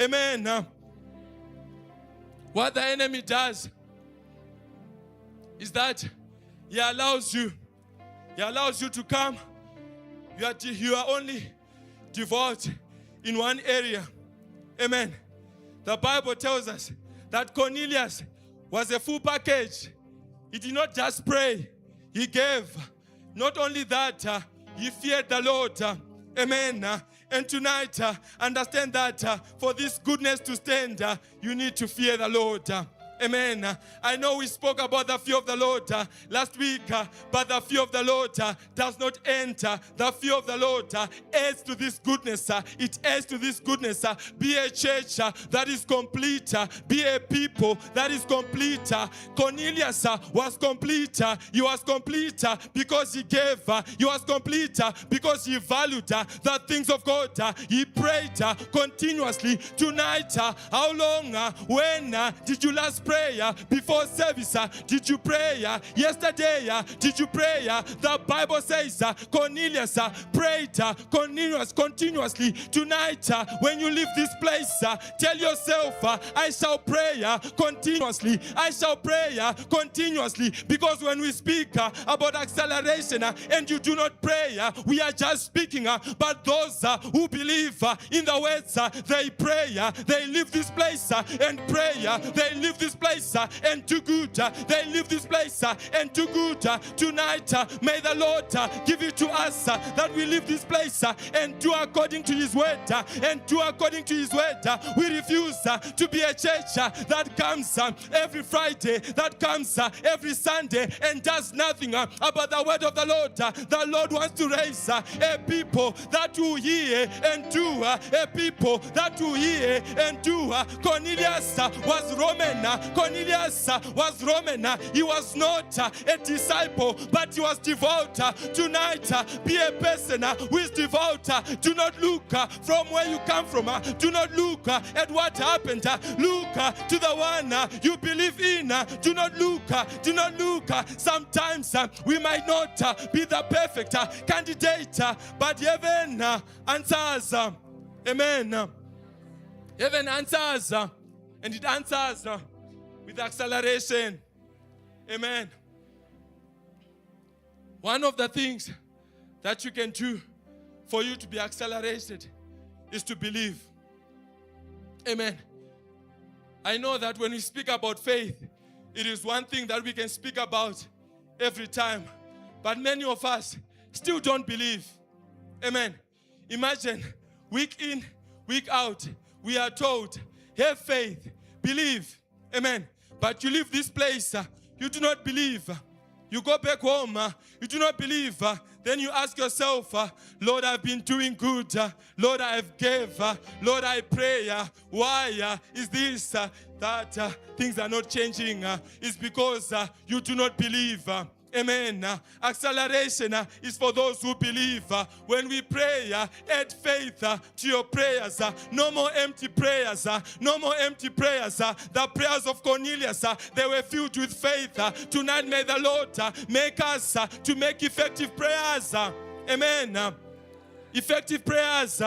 C: Amen. What the enemy does is that he allows you to come. You are only devout in one area. Amen. The Bible tells us that Cornelius was a full package. He did not just pray, he gave. Not only that, he feared the Lord. Amen. And tonight, understand that for this goodness to stand, you need to fear the Lord. Amen. I know we spoke about the fear of the Lord last week, but the fear of the Lord does not enter. The fear of the Lord adds to this goodness. It adds to this goodness. Be a church that is complete. Be a people that is complete. Cornelius was complete. He was complete because he gave. He was complete because he valued the things of God. He prayed continuously. Tonight, how long? When did you last pray? Before service? Did you pray? Yesterday? Did you pray? The Bible says Cornelius prayed continuously. Tonight, when you leave this place, tell yourself, I shall pray continuously. I shall pray continuously. Because when we speak about acceleration and you do not pray, we are just speaking. But those who believe in the words, they pray. They leave this place and pray. They leave this place and do good. They leave this place and do good. Tonight, may the Lord give it to us that we leave this place and do according to His word. And do according to His word. We refuse to be a church that comes every Friday, that comes every Sunday and does nothing about the word of the Lord. The Lord wants to raise a people that will hear and do. A people that will hear and do. Cornelius was Roman. Cornelius was Roman. He was not a disciple, but he was devout. Tonight, be a person who is devout. Do not look from where you come from. Do not look at what happened. Look to the one you believe in. Do not look. Do not look. Sometimes we might not be the perfect candidate, but heaven answers. Amen. Heaven answers, and it answers with acceleration. Amen. One of the things that you can do for you to be accelerated is to believe. Amen. I know that when we speak about faith, it is one thing that we can speak about every time. But many of us still don't believe. Amen. Imagine, week in, week out, we are told, have faith, believe. Amen. But you leave this place, you do not believe. You go back home, you do not believe. Then you ask yourself, Lord, I've been doing good. Lord, I have gave. Lord, I pray. Why is this that things are not changing? It's because you do not believe. Amen. Acceleration is for those who believe. When we pray, add faith to your prayers. No more empty prayers. No more empty prayers. The prayers of Cornelius, they were filled with faith. Tonight, may the Lord make us to make effective prayers. Amen. Effective prayers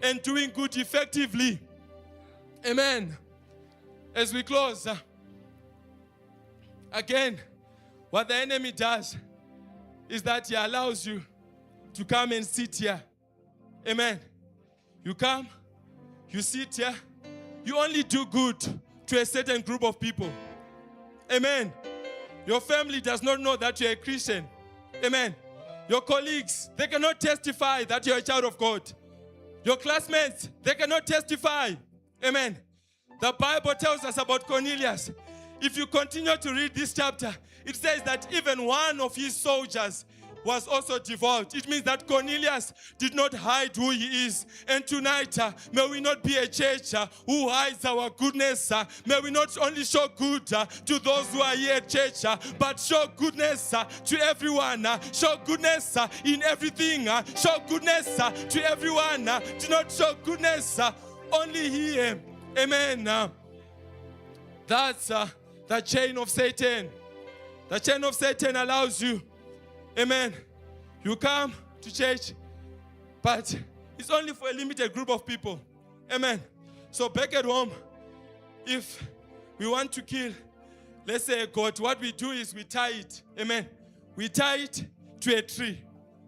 C: and doing good effectively. Amen. As we close, again, what the enemy does is that he allows you to come and sit here. Amen. You come, you sit here, you only do good to a certain group of people. Amen. Your family does not know that you're a Christian. Amen. Your colleagues, they cannot testify that you're a child of God. Your classmates, they cannot testify. Amen. The Bible tells us about Cornelius. If you continue to read this chapter, it says that even one of his soldiers was also devout. It means that Cornelius did not hide who he is. And tonight, may we not be a church who hides our goodness. May we not only show good to those who are here at church, but show goodness to everyone. Show goodness in everything. Show goodness to everyone. Do not show goodness only here. Amen. That's the chain of Satan. The chain of Satan allows you. Amen. You come to church, but it's only for a limited group of people. Amen. So back at home, if we want to kill, let's say a goat, what we do is we tie it. Amen. We tie it to a tree.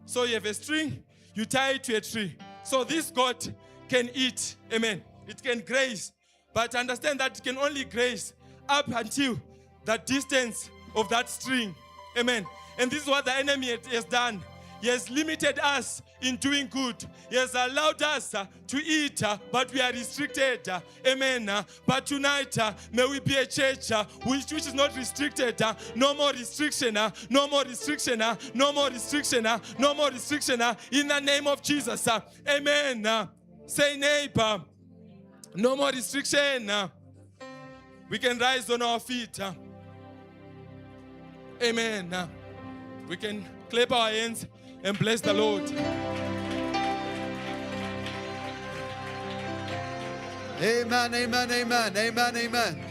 C: So you have a string, you tie it to a tree. So this goat can eat. Amen. It can graze. But understand that it can only graze up until the distance of that string. Amen. And this is what the enemy has done. He has limited us in doing good. He has allowed us to eat, but we are restricted. Amen. But tonight, may we be a church which is not restricted. No more restriction. No more restriction. No more restriction. No more restriction. In the name of Jesus. Amen. Say, neighbor, no more restriction. We can rise on our feet. Amen. We can clap our hands and bless the Lord.
D: Amen, amen, amen, amen, amen.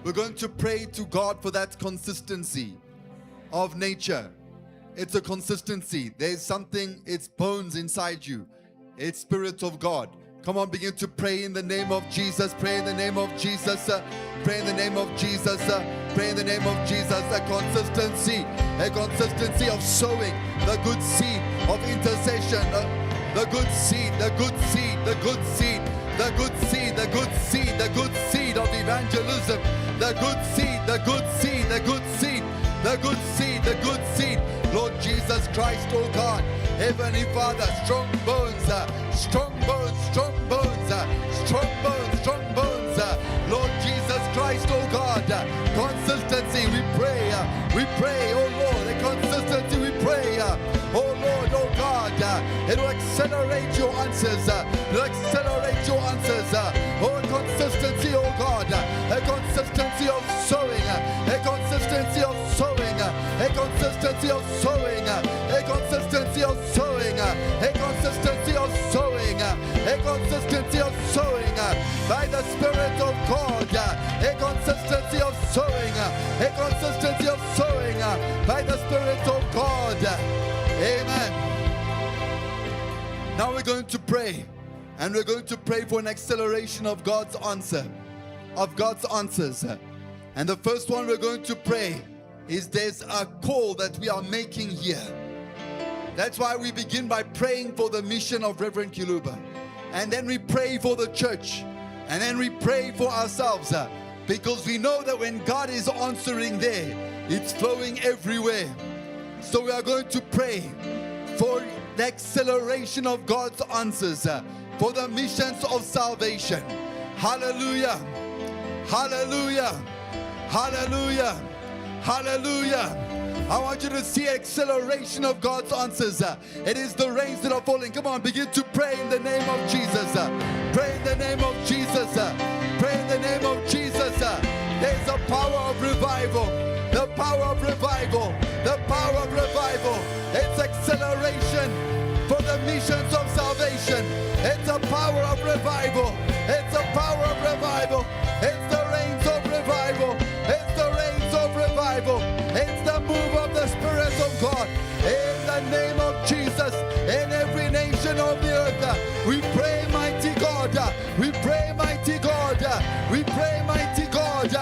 D: We're going to pray to God for that consistency of nature. It's a consistency. There's something, it's bones inside you. It's Spirit of God. Come on, begin to pray in the name of Jesus. Pray in the name of Jesus. Pray in the name of Jesus. Pray in the name of Jesus. A consistency of sowing the good seed of intercession. The good seed, the good seed, the good seed, the good seed, the good seed, the good seed of evangelism. The good seed, the good seed, the good seed, the good seed, the good seed. Lord Jesus Christ, oh God, Heavenly Father, strong bones, strong bones, strong bones, strong bones, strong bones. Lord Jesus Christ, oh God, consistency, we pray, oh Lord, the consistency, we pray, oh Lord, oh God, it will accelerate your answers, it will accelerate your answers, oh consistency, oh God, a consistency of sowing, a consistency of sowing, a consistency of sowing, a consistency of sowing, a consistency of sowing, a consistency of sowing, by the Spirit of God, a consistency of sowing, a consistency of sowing, by the Spirit of God. Amen. Now we're going to pray, and we're going to pray for an acceleration of God's answer, of God's answers. And the first one we're going to pray is there's a call that we are making here. That's why we begin by praying for the mission of Reverend Kiluba. And then we pray for the church. And then we pray for ourselves. Because we know that when God is answering there, it's flowing everywhere. So we are going to pray for the acceleration of God's answers, for the missions of salvation. Hallelujah. Hallelujah. Hallelujah. Hallelujah. I want you to see acceleration of God's answers. It is the rains that are falling. Come on, begin to pray in the name of Jesus. Pray in the name of Jesus. Pray in the name of Jesus. There's a power of revival. The power of revival. The power of revival. It's acceleration for the missions of salvation. It's a power of revival. It's a power of revival. It's the rains of revival. It's the rains of revival. It's the move of the Spirit of God. In the name of Jesus, in every nation of the earth, we pray, mighty God. We pray, mighty God. We pray, mighty God.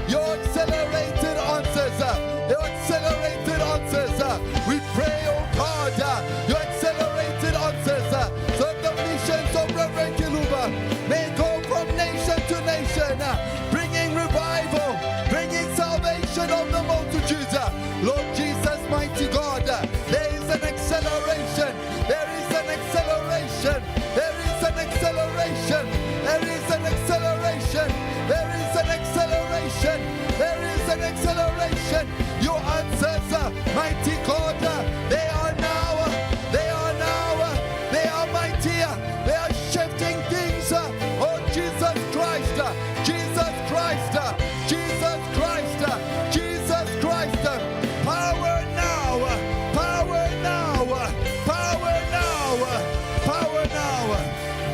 D: Your accelerated answers. Your accelerated answers. We pray, oh God, your accelerated answers. So the missions of Reverend Kiluba may go from nation to nation, bringing revival, bringing salvation of the multitudes. Lord Jesus, mighty God, there is an acceleration. There is an acceleration. There is an acceleration. There is an acceleration. There is an acceleration. There is an acceleration. Your answers, mighty God, they are now. They are now. They are mighty. They are shifting things. Oh, Jesus Christ. Jesus Christ. Jesus Christ. Jesus Christ. Power now. Power now. Power now. Power now.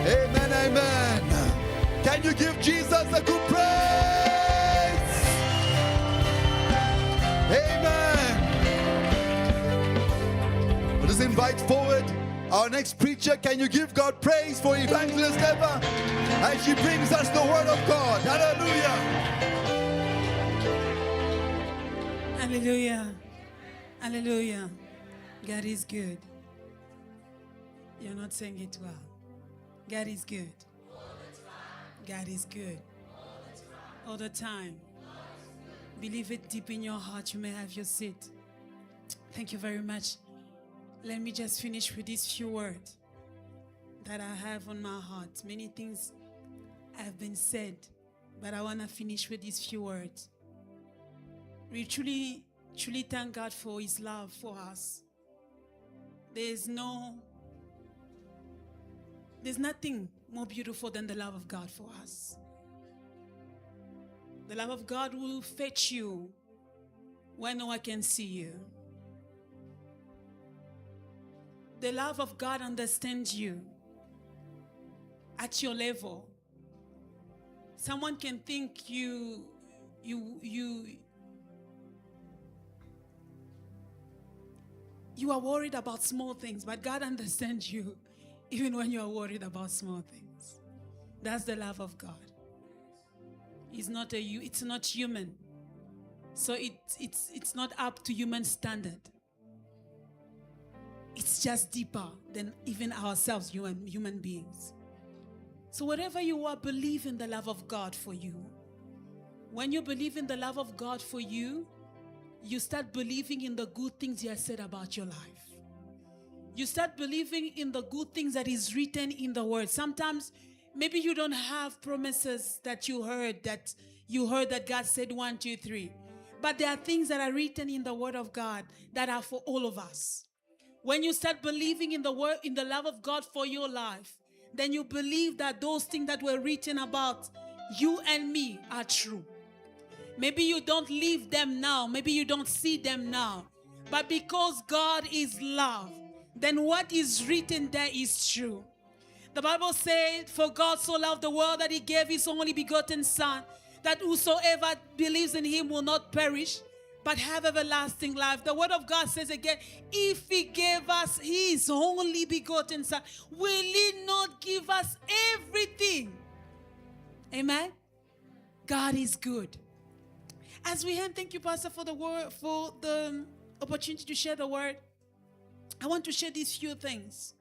D: Amen. Amen. Can you give Jesus a good praise? Amen. Let us invite forward our next preacher. Can you give God praise for Evangelist Eva as she brings us the word of God? Hallelujah.
E: Hallelujah. Hallelujah. God is good. You're not saying it well. God is good. God is good. All the time. Believe it deep in your heart. You may have your seat. Thank you very much, Let me just finish with these few words that I have on my heart. Many things have been said, but I want to finish with these few words. We truly thank God for His love for us. There's nothing more beautiful than the love of God for us. The love of God will fetch you when no one can see you. The love of God understands you at your level. Someone can think you are worried about small things, but God understands you even when you are worried about small things. That's the love of God. It's not human. So it's not up to human standard. It's just deeper than even ourselves, human beings. So whatever you are, believe in the love of God for you. When you believe in the love of God for you, you start believing in the good things He has said about your life. You start believing in the good things that is written in the Word. Sometimes maybe you don't have promises that you heard that God said 1, 2, 3. But there are things that are written in the Word of God that are for all of us. When you start believing in the Word, in the love of God for your life, then you believe that those things that were written about you and me are true. Maybe you don't live them now. Maybe you don't see them now. But because God is love, then what is written there is true. The Bible says, for God so loved the world that He gave His only begotten Son, that whosoever believes in Him will not perish, but have everlasting life. The Word of God says again, if He gave us His only begotten Son, will He not give us everything? Amen? God is good. As we end, thank you, Pastor, for the word, for the opportunity to share the word. I want to share these few things.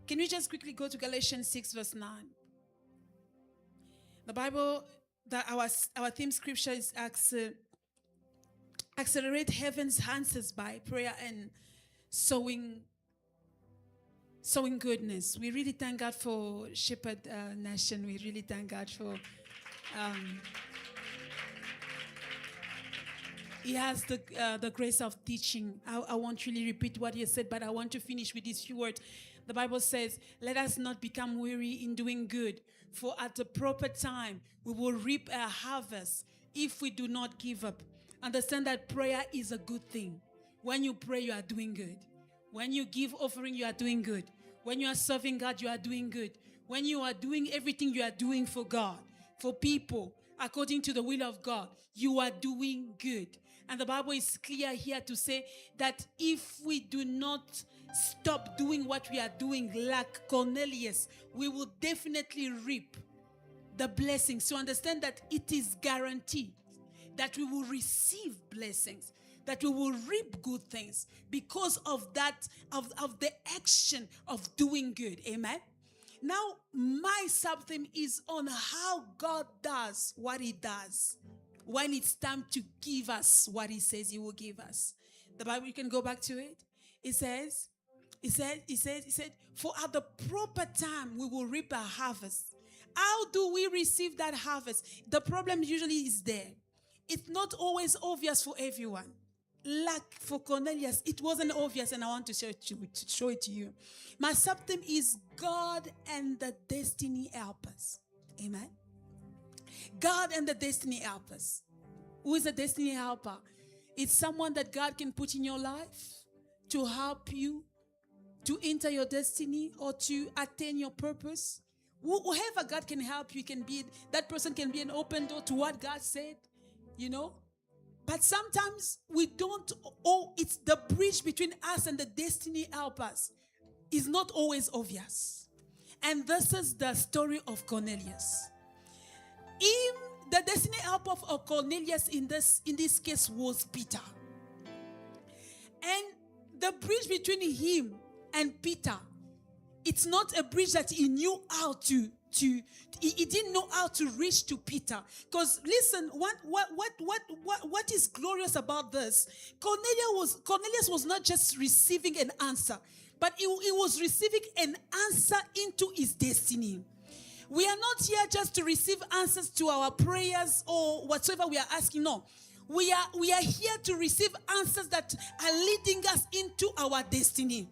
E: Can we just quickly go to Galatians 6, verse 9? The Bible, that our theme scripture is accelerate heaven's answers by prayer and sowing goodness. We really thank God for Shepherd Nashon. We really thank God for He has the grace of teaching. I won't really repeat what he said, but I want to finish with these few words. The Bible says, let us not become weary in doing good, for at the proper time we will reap a harvest if we do not give up. Understand that prayer is a good thing. When you pray, you are doing good. When you give offering, you are doing good. When you are serving God, you are doing good. When you are doing everything you are doing for God, for people, according to the will of God, you are doing good. And the Bible is clear here to say that if we do not stop doing what we are doing like Cornelius, we will definitely reap the blessings. So understand that it is guaranteed that we will receive blessings, that we will reap good things because of that, of the action of doing good. Amen. Now, my sub-theme is on how God does what He does when it's time to give us what He says He will give us. The Bible, you can go back to it. It said, for at the proper time we will reap a harvest. How do we receive that harvest? The problem usually is there. It's not always obvious for everyone. Like for Cornelius, it wasn't obvious, and I want to show it to you. My sub-theme is God and the destiny helpers. Amen. God and the destiny helpers. Who is a destiny helper? It's someone that God can put in your life to help you to enter your destiny or to attain your purpose. Whoever God can help you, can be that person, can be an open door to what God said, you know. But sometimes we don't, it's the bridge between us and the destiny helpers is not always obvious. And this is the story of Cornelius. The destiny helper of Cornelius in this case was Peter. And the bridge between him and Peter, it's not a bridge that he knew how to he didn't know how to reach to Peter. Because listen, what is glorious about this? Cornelius was not just receiving an answer, but he was receiving an answer into his destiny. We are not here just to receive answers to our prayers or whatsoever we are asking. No. We are here to receive answers that are leading us into our destiny.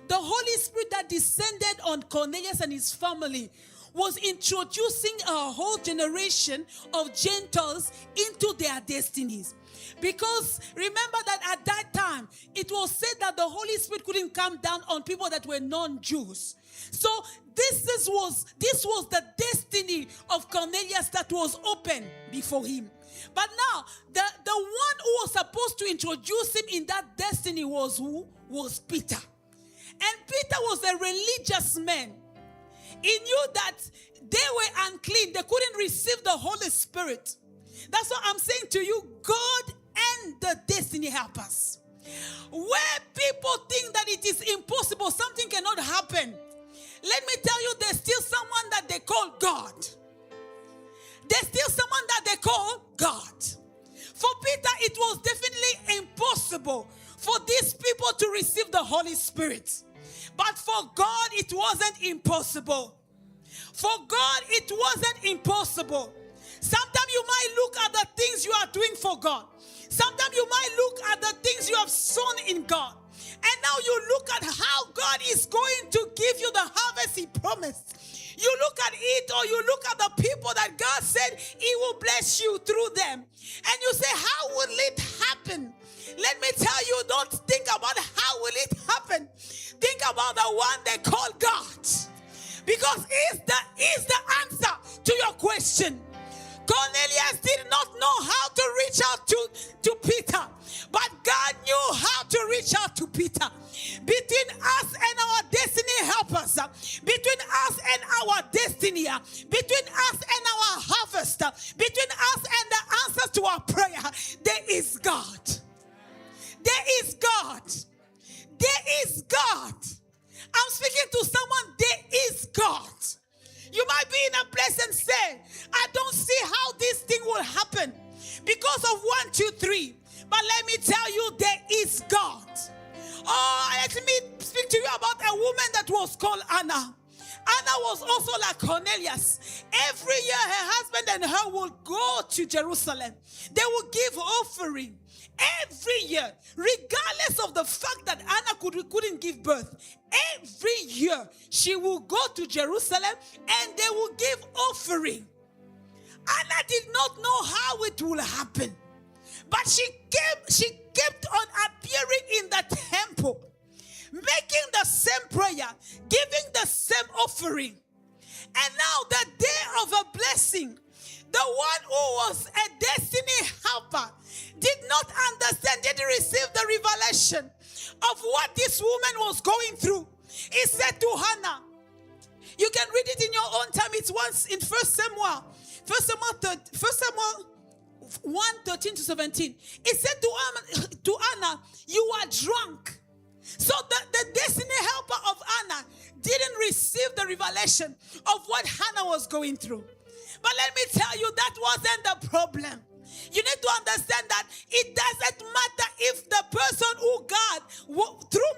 E: The Holy Spirit that descended on Cornelius and his family was introducing a whole generation of Gentiles into their destinies. Because remember that at that time, it was said that the Holy Spirit couldn't come down on people that were non-Jews. So this was the destiny of Cornelius that was open before him. But now, the one who was supposed to introduce him in that destiny was who? Was Peter. And Peter was a religious man. He knew that they were unclean. They couldn't receive the Holy Spirit. That's what I'm saying to you. God and the destiny helpers. Where people think that it is impossible, something cannot happen. Let me tell you, there's still someone that they call God. There's still someone that they call God. For Peter, it was definitely impossible for these people to receive the Holy Spirit. But for God, it wasn't impossible. For God, it wasn't impossible. Sometimes you might look at the things you are doing for God. Sometimes you might look at the things you have sown in God. And now you look at how God is going to give you the harvest He promised. You look at it, or you look at the people that God said He will bless you through them. And you say, how will it happen? Let me tell you, don't think about how will it happen. Think about the one they call God. Because He's the answer to your question. Cornelius did not know how to reach out to Peter, but God knew how to reach out to Peter. Between us and our destiny helpers, between us and our destiny, between us and our harvest, between us and the answers to our prayer, there is God. There is God. There is God. I'm speaking to someone. There is God. You might be in a place and say, I don't see how this thing will happen because of 1, 2, 3. But let me tell you, there is God. Oh, let me speak to you about a woman that was called Anna. Anna was also like Cornelius. Every year her husband and her would go to Jerusalem. They would give offering. Every year, regardless of the fact that Anna couldn't give birth, every year she will go to Jerusalem and they will give offering. Anna did not know how it will happen, but she kept on appearing in the temple, making the same prayer, giving the same offering. And now the day of a blessing, the one who was a destiny helper did not understand, didn't receive the revelation of what this woman was going through. He said to Hannah, you can read it in your own time. It's once in 1 Samuel 1, 13 to 17. He said to Anna, you are drunk. So the destiny helper of Anna didn't receive the revelation of what Hannah was going through. But let me tell you, that wasn't the problem. You need to understand that it doesn't matter if the person through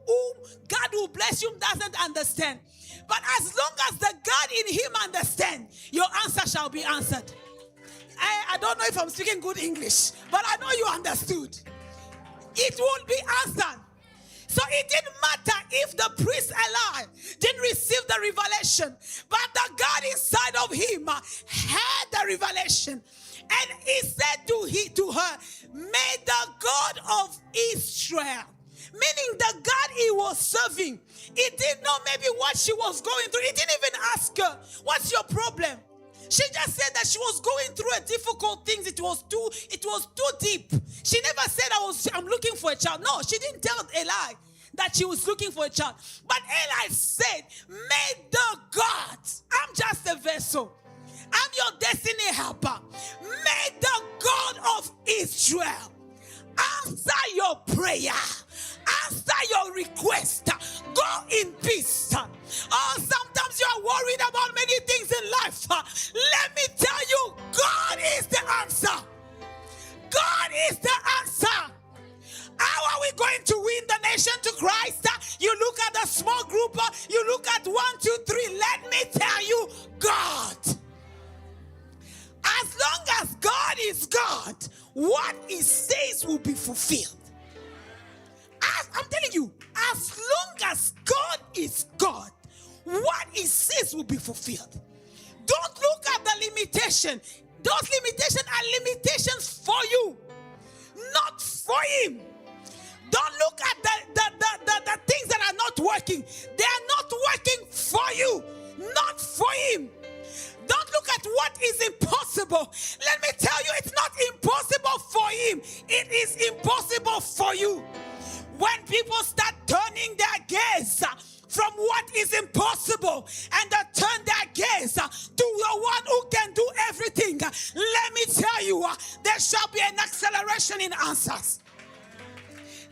E: whom God will bless you doesn't understand. But as long as the God in him understands, your answer shall be answered. I don't know if I'm speaking good English, but I know you understood. It will be answered. So it didn't matter if the priest Eli didn't receive the revelation, but the God inside of him had the revelation. And he said to her, may the God of Israel, meaning the God he was serving, he didn't know maybe what she was going through. He didn't even ask her, what's your problem? She just said that she was going through a difficult things. It was too deep. She never said I'm looking for a child. No, she didn't tell Eli that she was looking for a child. But Eli said, may the God, I'm just a vessel. I'm your destiny helper. May the God of Israel answer your prayer. Answer your request. Go in peace. Oh, sometimes Sometimes you are worried about many things in life. Let me tell you, God is the answer. God is the answer. How are we going to win the nation to Christ? You look at the small group, you look at 1, 2, 3. Let me tell you, God. As long as God is God, what He says will be fulfilled. I'm telling you, as long as God is God, what He says will be fulfilled. Don't look at the limitation. Those limitations are limitations for you, not for Him. Don't look at the things that are not working. They are not working for you, not for Him. Don't look at what is impossible. Let me tell you, it's not impossible for Him. It is impossible for you. When people start turning their gaze from what is impossible and they turn their gaze to the one who can do everything, let me tell you, there shall be an acceleration in answers.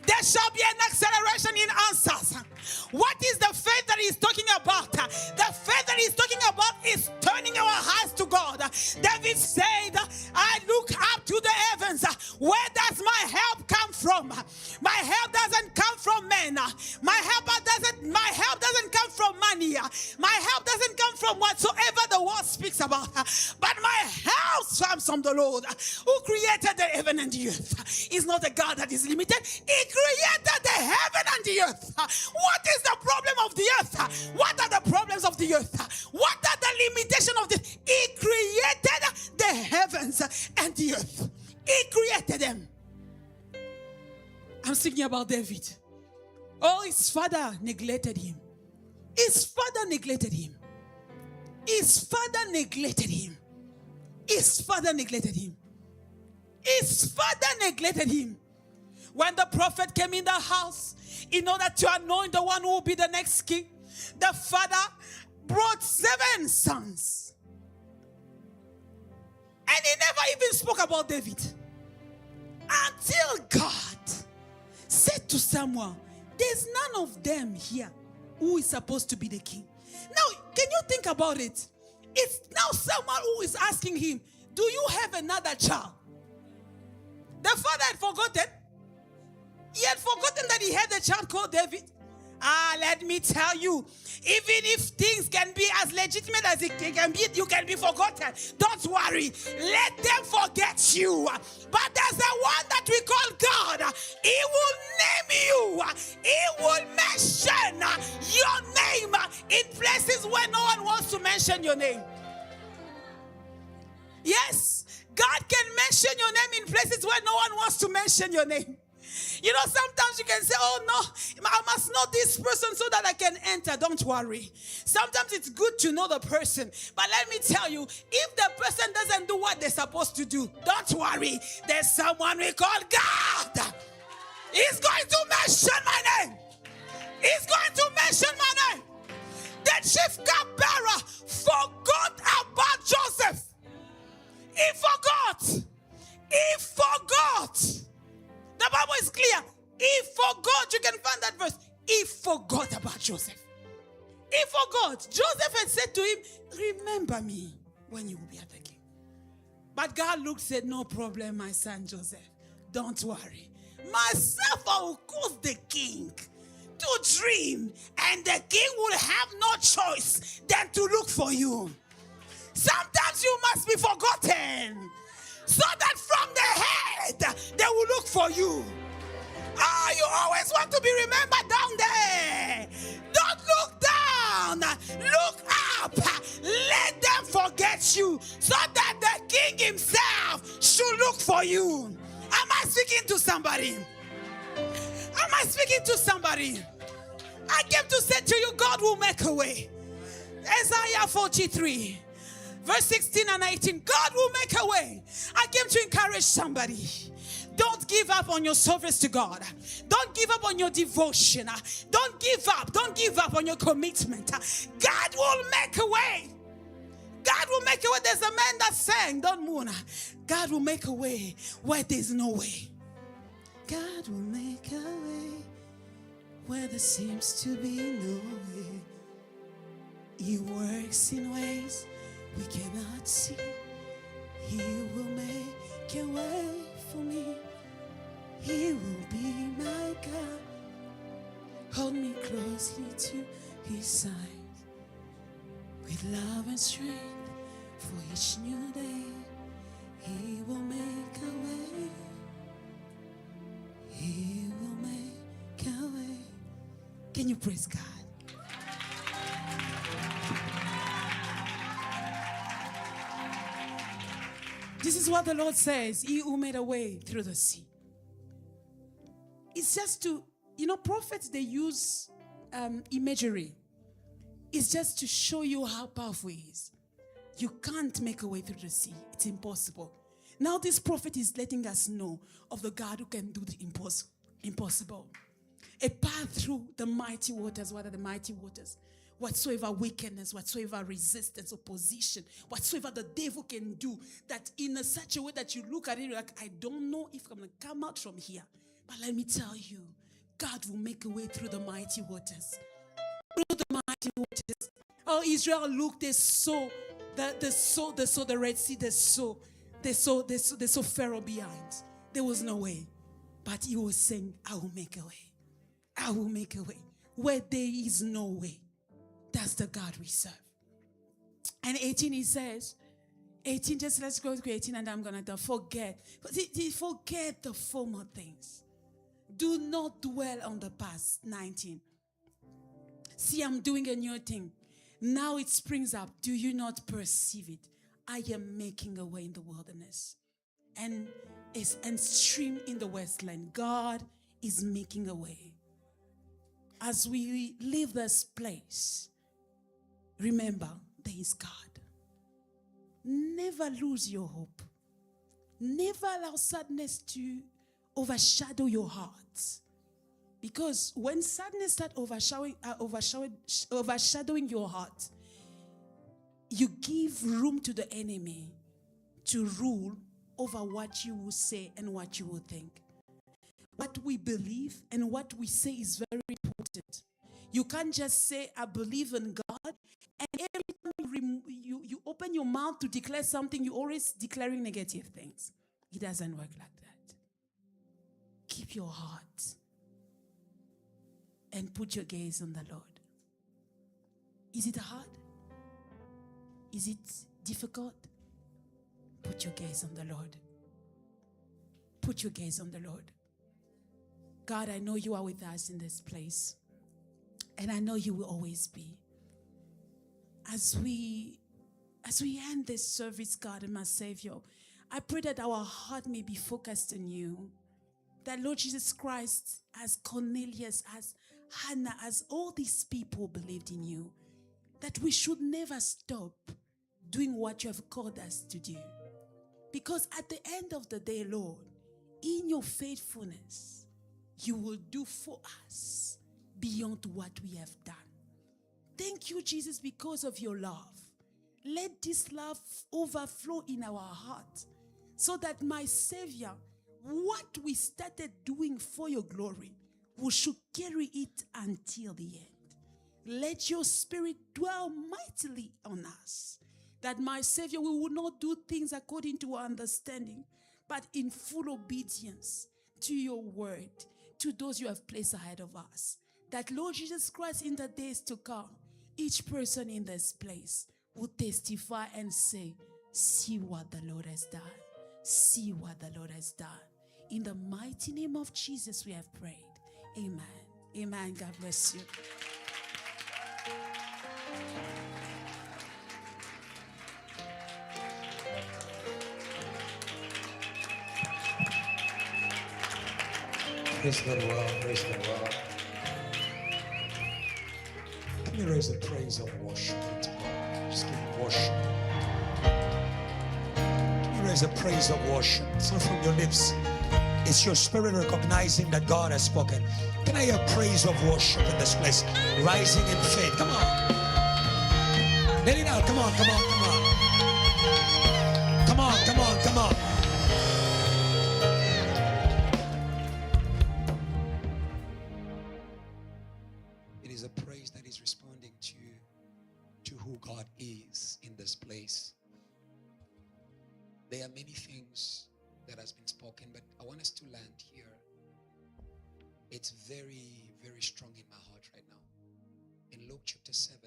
E: There shall be an acceleration in answers. What is the faith that He's talking about? The faith that He's talking about is turning our eyes to God. David said, I look up to the heavens. Where does my help come from? My help doesn't come from men. My help doesn't come from money. My help doesn't come from whatsoever the world speaks about. But my help comes from the Lord who created the heaven and the earth. He's not a God that is limited. He created the heaven and the earth. What is the problem of the earth? What are the problems of the earth? What are the limitations of the earth? He created the heavens and the earth. He created them. I'm thinking about David. Oh, his father neglected him. His father neglected him. His father neglected him. His father neglected him. His father neglected him. When the prophet came in the house, in order to anoint the one who will be the next king, the father brought 7 sons. And he never even spoke about David. Until God said to Samuel, there's none of them here who is supposed to be the king. Now, can you think about it? It's now someone who is asking him, do you have another child? The father had forgotten. He had forgotten that he had a child called David. Let me tell you, even if things can be as legitimate as it can be, you can be forgotten. Don't worry. Let them forget you. But there's a one that we call God. He will name you. He will mention your name in places where no one wants to mention your name. Yes, God can mention your name in places where no one wants to mention your name. You know, sometimes you can say, oh no, I must know this person so that I can enter. Don't worry. Sometimes it's good to know the person. But let me tell you, if the person doesn't do what they're supposed to do, don't worry. There's someone we call God. He's going to mention my name. He's going to mention my name. The chief cupbearer forgot about Joseph. He forgot. He forgot. The Bible is clear. He forgot. You can find that verse. He forgot about Joseph. He forgot. Joseph had said to him, remember me when you will be at the king. But God looked, said, no problem, my son Joseph. Don't worry. Myself, I will cause the king to dream. And the king will have no choice than to look for you. Sometimes you must be forgotten, so that from the head, they will look for you. You always want to be remembered down there. Don't look down. Look up. Let them forget you, so that the king himself should look for you. Am I speaking to somebody? Am I speaking to somebody? I came to say to you, God will make a way. Isaiah 43. Verse 16 and 18, God will make a way. I came to encourage somebody. Don't give up on your service to God. Don't give up on your devotion. Don't give up. Don't give up on your commitment. God will make a way. God will make a way. There's a man that sang, don't moon. God will make a way where there's no way. God will make a way where there seems to be no way. He works in ways we cannot see. He will make a way for me. He will be my God. Hold me closely to his side. With love and strength for each new day, he will make a way. He will make a way. Can you praise God? This is what the Lord says. He who made a way through the sea. It's just to, prophets, they use imagery. It's just to show you how powerful he is. You can't make a way through the sea. It's impossible. Now this prophet is letting us know of the God who can do the impossible. A path through the mighty waters. What are the mighty waters? Whatsoever wickedness, whatsoever resistance, opposition, whatsoever the devil can do, that in such a way that you look at it like, I don't know if I'm going to come out from here. But let me tell you, God will make a way through the mighty waters. Through the mighty waters. Oh, Israel, look, they saw the Red Sea, they saw Pharaoh behind. There was no way. But he was saying, I will make a way. I will make a way. Where there is no way. That's the God we serve. And 18, he says, 18, just let's go to 18 and I'm going to forget. Forget the former things. Do not dwell on the past. 19. See, I'm doing a new thing. Now it springs up. Do you not perceive it? I am making a way in the wilderness and stream in the wasteland. God is making a way. As we leave this place, remember, there is God. Never lose your hope. Never allow sadness to overshadow your heart. Because when sadness starts overshadowing your heart, you give room to the enemy to rule over what you will say and what you will think. What we believe and what we say is very important. You can't just say, I believe in God, and every time you open your mouth to declare something, you're always declaring negative things. It doesn't work like that. Keep your heart and put your gaze on the Lord. Is it hard? Is it difficult? Put your gaze on the Lord. Put your gaze on the Lord. God, I know you are with us in this place. And I know you will always be. As we end this service, God and my Savior, I pray that our heart may be focused on you. That Lord Jesus Christ, as Cornelius, as Hannah, as all these people believed in you, that we should never stop doing what you have called us to do. Because at the end of the day, Lord, in your faithfulness, you will do for us beyond what we have done. Thank you, Jesus, because of your love. Let this love overflow in our heart so that, my Savior, what we started doing for your glory, we should carry it until the end. Let your Spirit dwell mightily on us, that, my Savior, we will not do things according to our understanding, but in full obedience to your word, to those you have placed ahead of us. That, Lord Jesus Christ, in the days to come, each person in this place will testify and say, see what the Lord has done. See what the Lord has done. In the mighty name of Jesus we have prayed. Amen. Amen. God bless you.
A: Praise the Lord. Praise the Lord. Can you raise the praise of worship to God? Just give him worship. Can you raise the praise of worship? It's not from your lips. It's your spirit recognizing that God has spoken. Can I hear praise of worship in this place? Rising in faith. Come on. Let it out. Come on, come on, come on. Come on, come on, come on. It is a praise that is responding to
F: place. There are many things that has been spoken, but I want us to land here. It's very, very strong in my heart right now. In Luke chapter 7,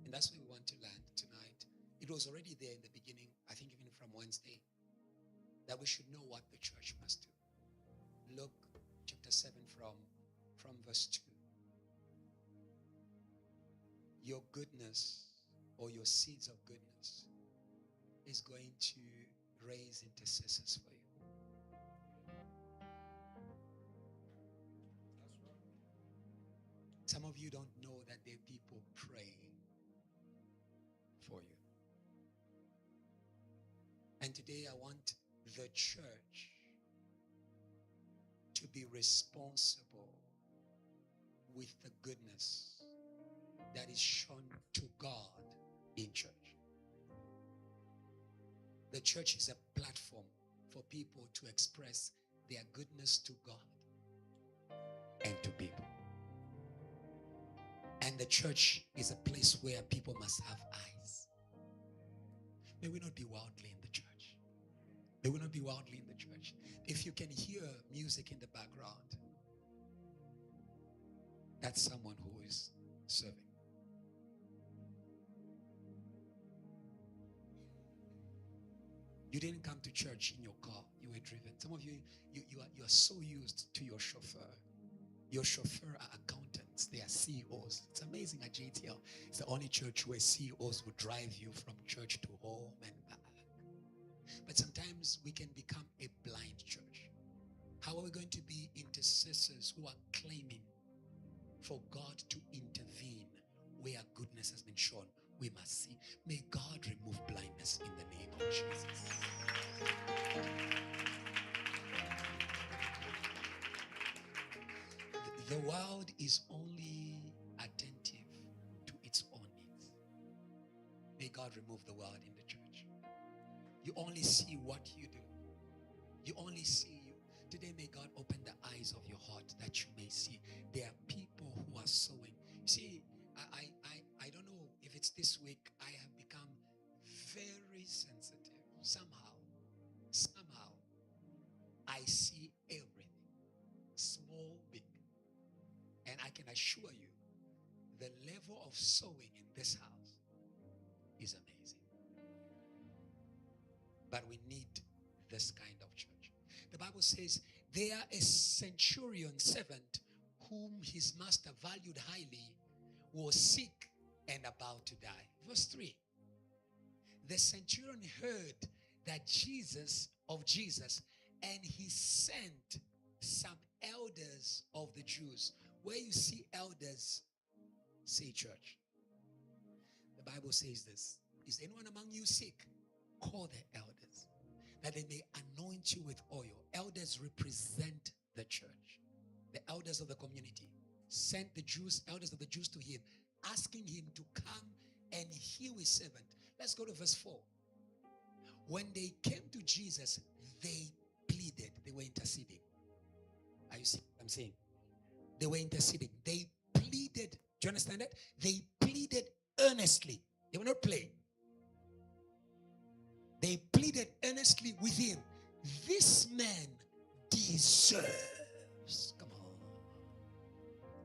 F: and that's where we want to land tonight. It was already there in the beginning, I think even from Wednesday, that we should know what the church must do. Luke chapter 7 from verse 2. Your goodness, or your seeds of goodness, is going to raise intercessors for you. Some of you don't know that there are people praying for you. And today I want the church to be responsible with the goodness that is shown to God in church. The church is a platform for people to express their goodness to God and to people. And the church is a place where people must have eyes. May we not be worldly in the church. May we not be worldly in the church. If you can hear music in the background, that's someone who is serving. You didn't come to church in your car. You were driven. Some of you are so used to your chauffeur. Your chauffeur are accountants. They are CEOs. It's amazing at JTL. It's the only church where CEOs will drive you from church to home and back. But sometimes we can become a blind church. How are we going to be intercessors who are claiming for God to intervene where goodness has been shown? We must see. May God remove blindness in the name of Jesus. The world is only attentive to its own needs. May God remove the world in the church. You only see what you do. You only see you. Today may God open the eyes of your heart that you may see. There are people who are sowing. See, I don't know if it's this week, I have become very sensitive. Somehow, I see everything, small, big. And I can assure you, the level of sowing in this house is amazing. But we need this kind of church. The Bible says, there a centurion servant whom his master valued highly was sick and about to die. Verse 3. The centurion heard that Jesus, and he sent some elders of the Jews. Where you see elders, say church. The Bible says this. Is anyone among you sick? Call the elders, that they may anoint you with oil. Elders represent the church. The elders of the community sent the Jews, elders of the Jews to him, asking him to come and heal his servant. Let's go to verse 4. When they came to Jesus, they pleaded. They were interceding. Are you seeing what I'm saying? They were interceding. They pleaded. Do you understand that? They pleaded earnestly. They were not playing. They pleaded earnestly with him. This man deserves.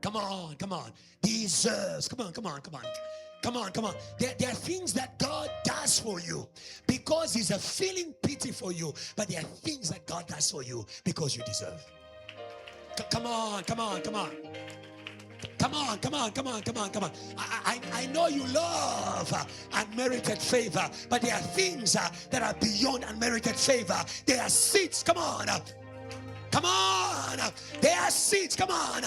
F: Come on. Deserves. Come on. There are things that God does for you because he's a feeling pity for you. But there are things that God does for you because you deserve. Come on. I know you love unmerited favor, but there are things that are beyond unmerited favor. There are seats. Come on. There are seats. Come on.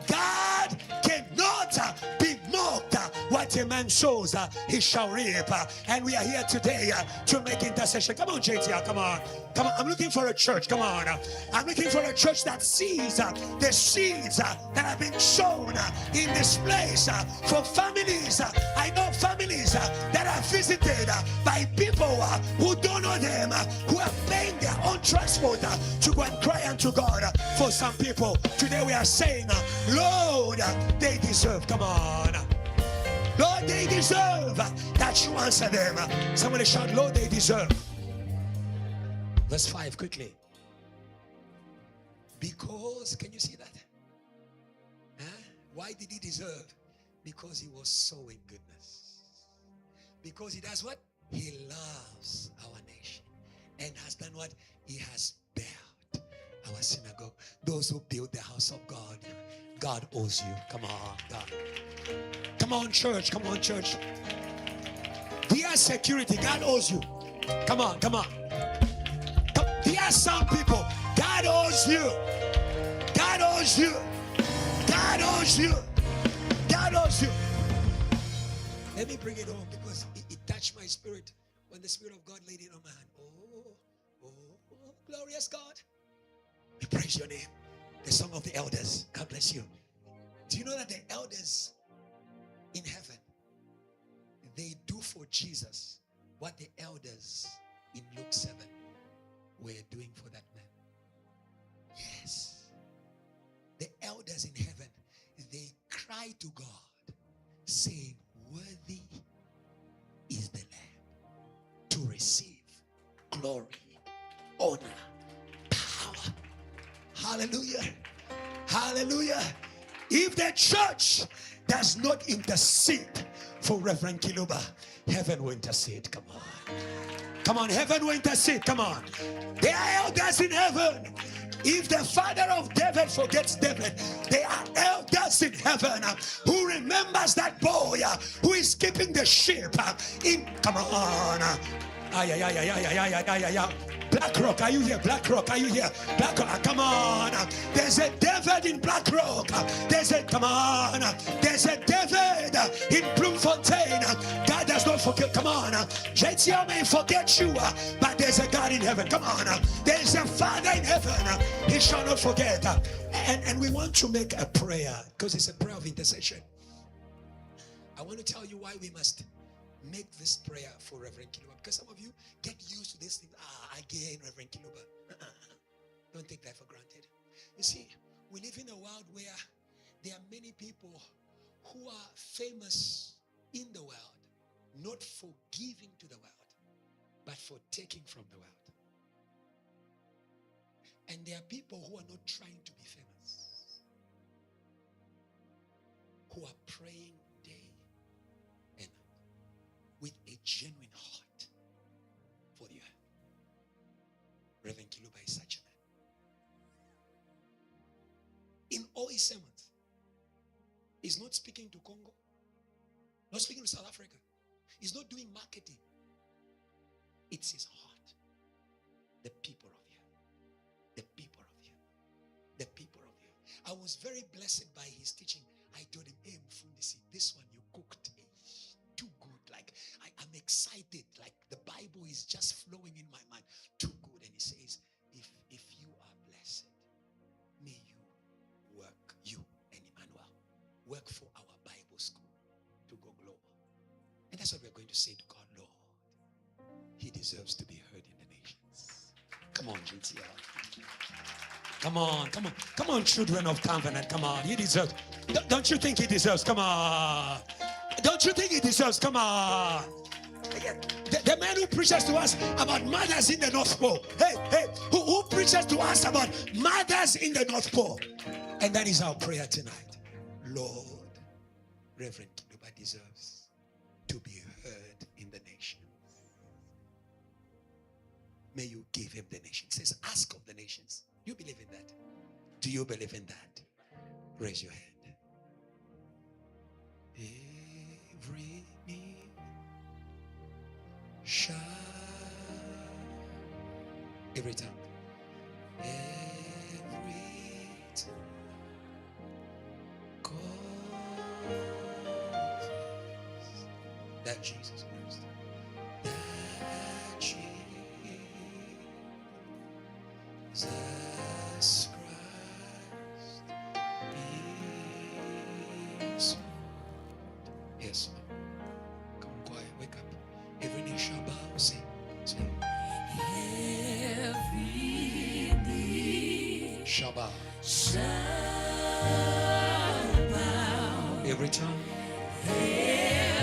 F: God cannot be mocked. What a man sows, he shall reap. And we are here today to make intercession. Come on, JTL. Come on. I'm looking for a church. Come on. I'm looking for a church that sees the seeds that have been sown in this place for families. I know families that are visited by people who don't know them, who are paying their own transport to go and cry unto God. For some people, today we are saying, Lord, they deserve. Come on.
A: Lord, they deserve that you answer them. Somebody shout, Lord, they deserve. Verse 5, quickly. Because, can you see that? Huh? Why did he deserve? Because he was sowing goodness. Because he does what? He loves our nation. And has done what? He has built our synagogue. Those who build the house of God, God owes you. Come on, God. Come on, church. Come on, church. Dear security, God owes you. Come on, come on. Dear some people, God owes you. God owes you. God owes you. God owes you. Let me bring it home because it touched my spirit when the Spirit of God laid it on my hand. Oh, glorious God. We praise your name. The song of the elders. God bless you. Do you know that the elders in heaven, they do for Jesus what the elders in Luke 7 were doing for that man? Yes. The elders in heaven, they cry to God, saying, worthy is the Lamb to receive glory, honor, power. Hallelujah. Hallelujah. If the church does not intercede for Reverend Kiluba, heaven will intercede. Come on. Come on, heaven will intercede. Come on. There are elders in heaven. If the father of David forgets David, there are elders in heaven who remembers that boy who is keeping the sheep in. Come on. Black Rock, are you here? Black Rock, are you here? Black Rock, come on. There's a David in Black Rock. Come on. There's a David in Bloemfontein. God does not forget. Come on. JTL may forget you, but there's a God in heaven. Come on. There's a Father in heaven. He shall not forget. And we want to make a prayer because it's a prayer of intercession. I want to tell you why we must make this prayer for Reverend Kiluba. Because some of you get used to this thing. Again, Reverend Kiluba. Don't take that for granted. You see, we live in a world where there are many people who are famous in the world, not for giving to the world, but for taking from the world. And there are people who are not trying to be famous, who are praying day and night with a genuine heart for the earth. Reverend Kiluba is such a man. In all his sermons, he's not speaking to Congo, not speaking to South Africa. He's not doing marketing. It's his heart. The people of the earth. The people of the earth. The people of the earth. I was very blessed by his teaching. I told him, hey, Mfundisi, this one you cooked is too good. Like, I'm excited. Like, the Bible is just flowing in my mind. Too good. And he says, if you are blessed, may you work, you and Emmanuel, work for our Bible school to go global. And that's what we're going to say to God, Lord. He deserves to be heard in the nations. Come on, GTL. Come on, come on. Come on, children of covenant. Come on. He deserves. Don't you think he deserves? Come on. Don't you think he deserves? Come on. The man who preaches to us about mothers in the North Pole. Hey, who preaches to us about mothers in the North Pole? And that is our prayer tonight. Lord, Reverend Kiluba deserves to be heard in the nation. May you give him the nation. It says, ask of the nations. You believe in that? Do you believe in that? Raise your hand. Every knee shall, every tongue, every tongue confess that Jesus Christ, that Jesus Christ is Lord. Yes, Lord. Come on, quiet, wake up. Every knee shall bow, sing.
B: Every knee
A: Shall bow.
B: shall bow.
A: Every tongue.
B: Every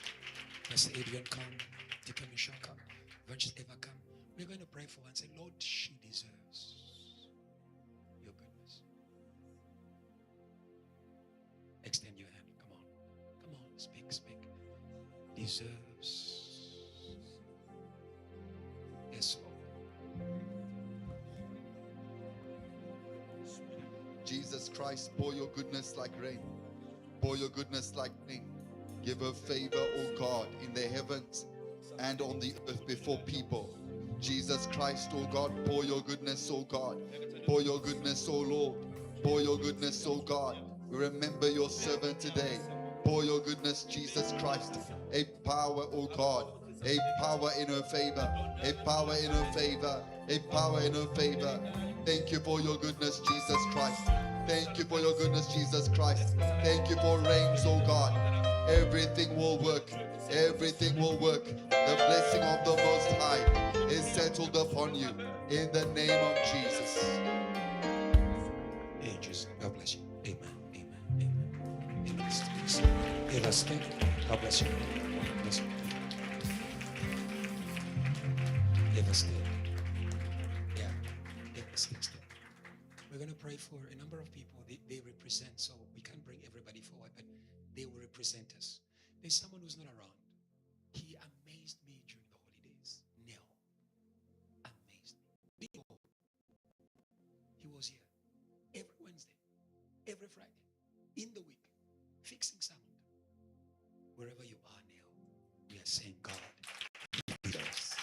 F: Pastor Adrian, come. Deacon Nashon, come. Evangelist Eva, come. We're going to pray for her and say, Lord, she deserves your goodness. Extend your hand. Come on. Come on. Speak. Deserves. Yes, Lord.
D: Jesus Christ, pour your goodness like rain. Pour your goodness like rain. Give her favor, O God, in the heavens and on the earth before people. Jesus Christ, O God, pour your goodness, O God. Pour your goodness, O Lord. Pour your goodness, O God. Remember your servant today. Pour your goodness, Jesus Christ. A power, O God. A power in her favor. A power in her favor. A power in her favor. Thank you for your goodness, Jesus Christ. Thank you for your goodness, Jesus Christ. Thank you for rains, O God. Everything will work. Everything will work. The blessing of the Most High is settled upon you in the name of Jesus.
F: Hey, Jesus. God bless you. Amen. Evangelist. God bless you. Bless you. Evangelist. Yeah. Evangelist. We're going to pray for a number of people. They represent, so we can't bring everybody forward, but they will represent us. There's someone who's not around. He amazed me during the holidays. Neil amazed me. He was here every Wednesday, every Friday, in the week, fixing sound. Wherever you are, Neil, we are saying, God, lead us.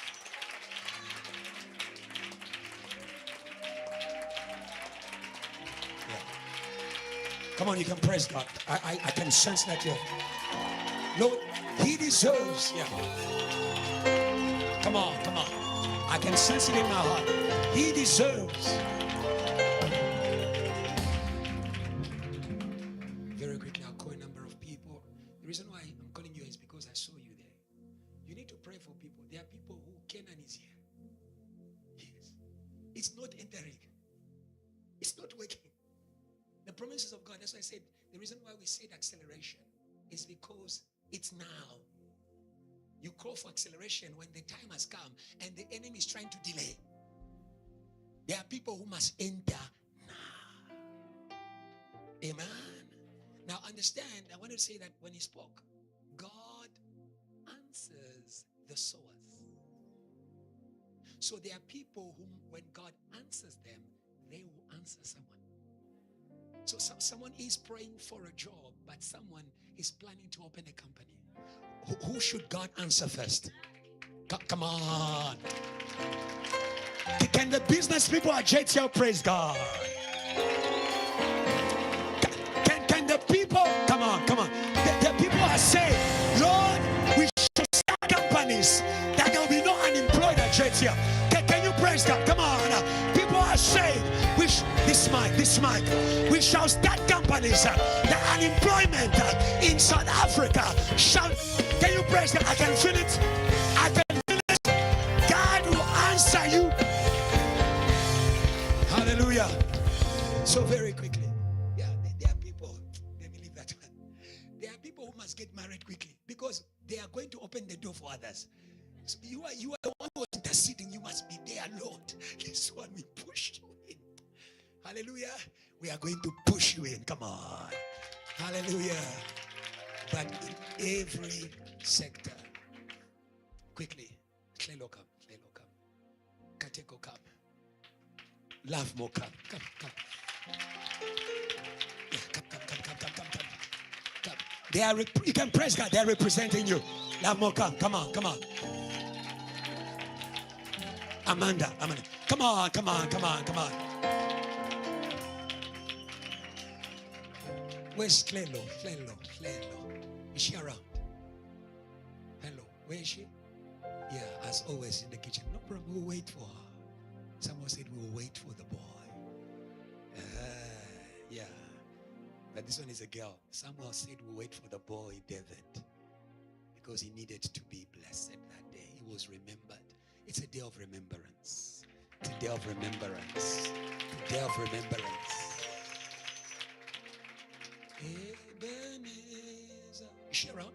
F: Yeah. Come on, you can praise God. I can sense that here. Lord, he deserves. Yeah. Come on. I can sense it in my heart. He deserves. Very quickly, I'll call a number of people. The reason why I'm calling you is because I saw you there. You need to pray for people. There are people who Canaan is here. Yes. It's not entering. It's not working. The promises of God, that's why I said, the reason why we said acceleration is because it's now. You call for acceleration when the time has come and the enemy is trying to delay. There are people who must enter now. Amen. Now understand, I want to say that when he spoke, God answers the sowers. So there are people whom when God answers them, they will answer someone. So someone is praying for a job, but someone is planning to open a company. Who should God answer first? Come on. Can the business people at JTL praise God? Can the people, come on. The people are saying, Lord, we should start companies that there will be no unemployed at JTL. Can you praise God? Come on. People are saying, this mic. We shall start companies. The unemployment in South Africa shall. Can you praise God? I can feel it. God will answer you. Hallelujah. So very quickly. Yeah, there are people. Let me leave that one. There are people who must get married quickly because they are going to open the door for others. So you are the one who is interceding. You must be there, Lord. This one we push you in. Hallelujah. We are going to push you in. Come on. Hallelujah. But in every sector. Quickly. Clelo come. Kateko come. Love more come. Come. Yeah, come. They are you can praise God. They are representing you. Love more come. Come on. Amanda. Come on. Where's Clelo? Is she around? Hello. Where is she? Yeah, as always in the kitchen. No problem. We'll wait for her. Someone said we'll wait for the boy. Yeah. But this one is a girl. Someone said we'll wait for the boy, David. Because he needed to be blessed that day. He was remembered. It's a day of remembrance. It's a day of remembrance. It's a day of remembrance. Ebenezer. Is she around?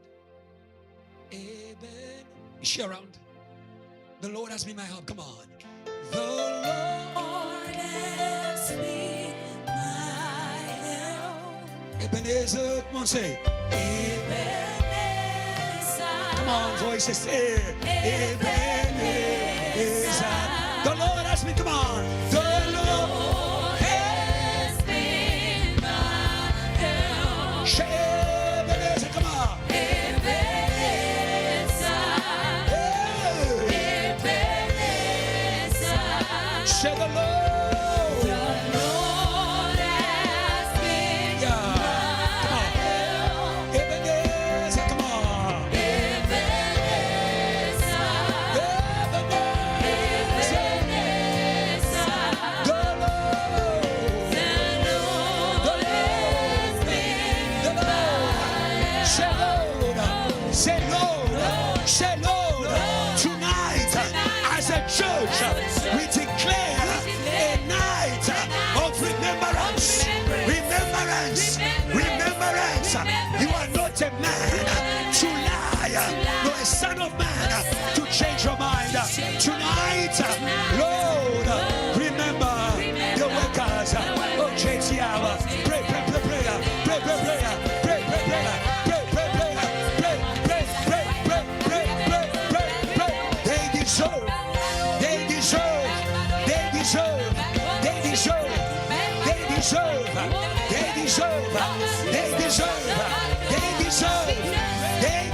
F: Ebenezer. Is she around? The Lord has been my help. Come on. The Lord has been my help. Ebenezer, come on, say. Ebenezer. Come on, voices. Ebenezer. The Lord has been, come on. The Lord has been my help. Ebenezer, come on. Say the Lord. The Lord has been my help. Ebenezer, come on. Ebenezer. Ebenezer. The Lord. The Lord has been my help. Say Lord. Say Lord. Tonight, as a church, we declare remembrance. You are not a man to lie, nor a son of man to change your mind. Tonight, Lord, remember the workers. Oh, JT hour. Pray, pray, pray, pray, pray, pray, pray, pray, pray, pray, pray, pray, pray, pray, pray, pray, pray, pray, pray. They deserve, they deserve, they deserve, they deserve, they deserve. They deserve, they deserve, they deserve, they deserve, they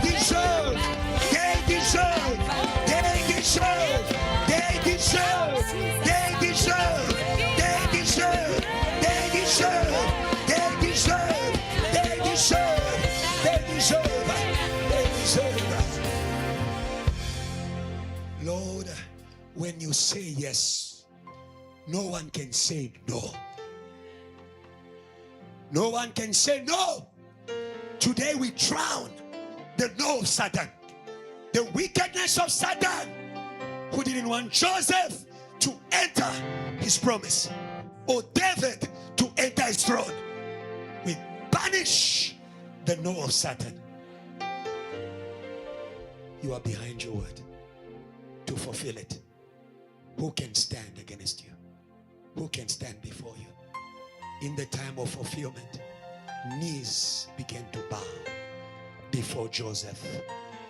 F: deserve, they deserve, they deserve, they deserve, they deserve, they deserve, they deserve, they deserve, they deserve, they deserve. Lord, when you say yes, no one can say no. No one can say no. Today we drown the no of Satan, the wickedness of Satan, who didn't want Joseph to enter his promise or David to enter his throne. We banish the no of Satan. You are behind your word to fulfill it. Who can stand against you? Who can stand before you? In the time of fulfillment, knees began to bow before Joseph.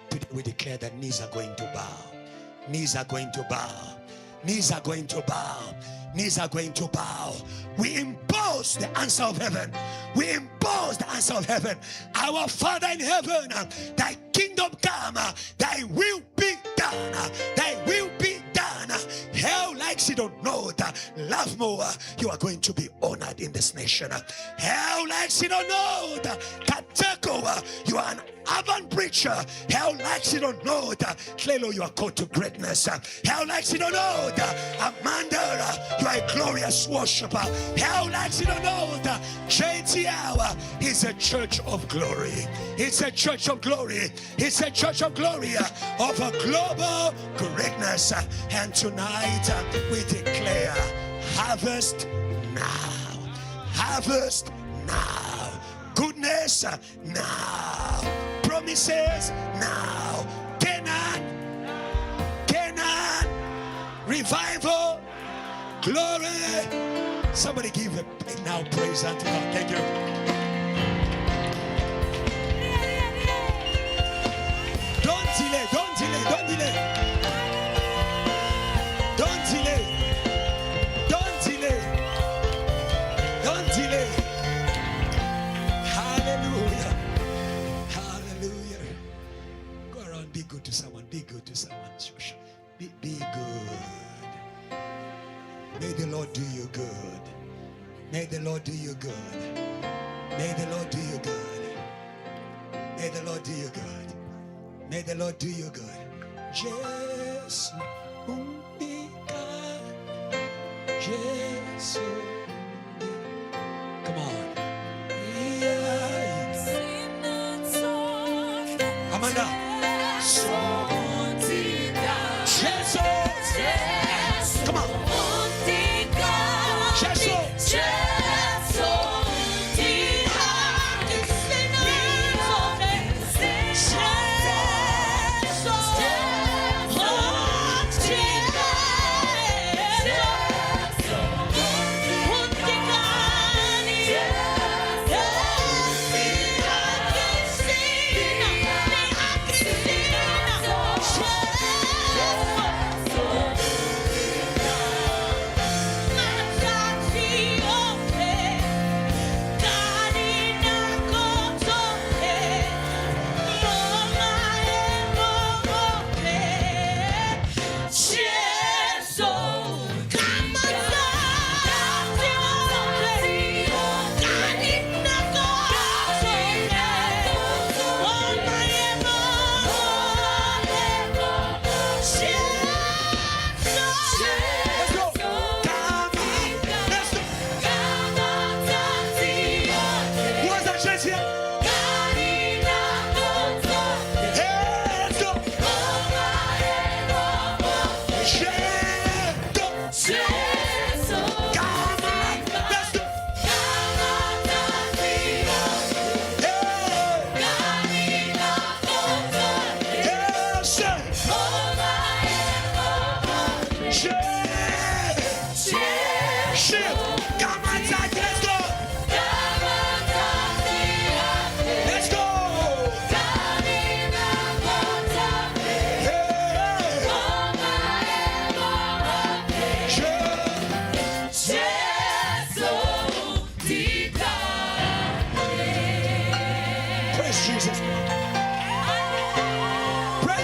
F: Today we declare that knees are going to bow. Knees are going to bow. Knees are going to bow. Knees are going to bow. We impose the answer of heaven. We impose the answer of heaven. Our Father in heaven, thy kingdom come, thy will be done. Thy will be done. Hell likes you don't know that. Love more. You are going to be honored in this nation. Hell likes you don't know that. Kateko, you are an urban preacher. Hell likes you don't know that. Clelo, you are called to greatness. Hell likes you don't know that. Amanda, you are a glorious worshiper. Hell likes you don't know that. JT Hour is a church of glory. It's a church of glory. It's a church of glory of a global greatness. And tonight we declare harvest now. Harvest now. Goodness now. Promises now. Canaan. Revival. Glory. Somebody give a now praise unto God. Thank you. Don't delay. Don't delay. Don't delay. Don't delay. Don't delay. Don't delay. Hallelujah. Hallelujah. Go around. Be good to someone. Be good to someone. Be good. May the Lord do you good. May the Lord do you good. May the Lord do you good. May the Lord do you good. May the Lord do you good. Jesus, Jesus. Come on. Amanda. Jesus. Come on. Jesus.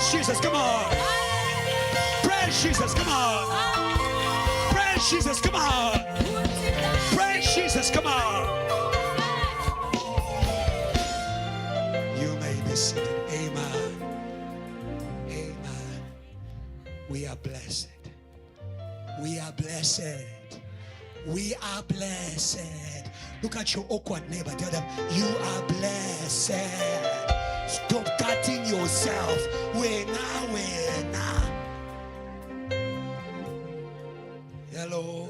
A: Praise Jesus, come on. Praise Jesus, come on. Praise Jesus, come on. Praise Jesus, come on. You may be seated. Amen. Amen. We are blessed. We are blessed. We are blessed. Look at your awkward neighbor. Tell them, you are blessed. Stop cutting yourself. Wait now. Hello.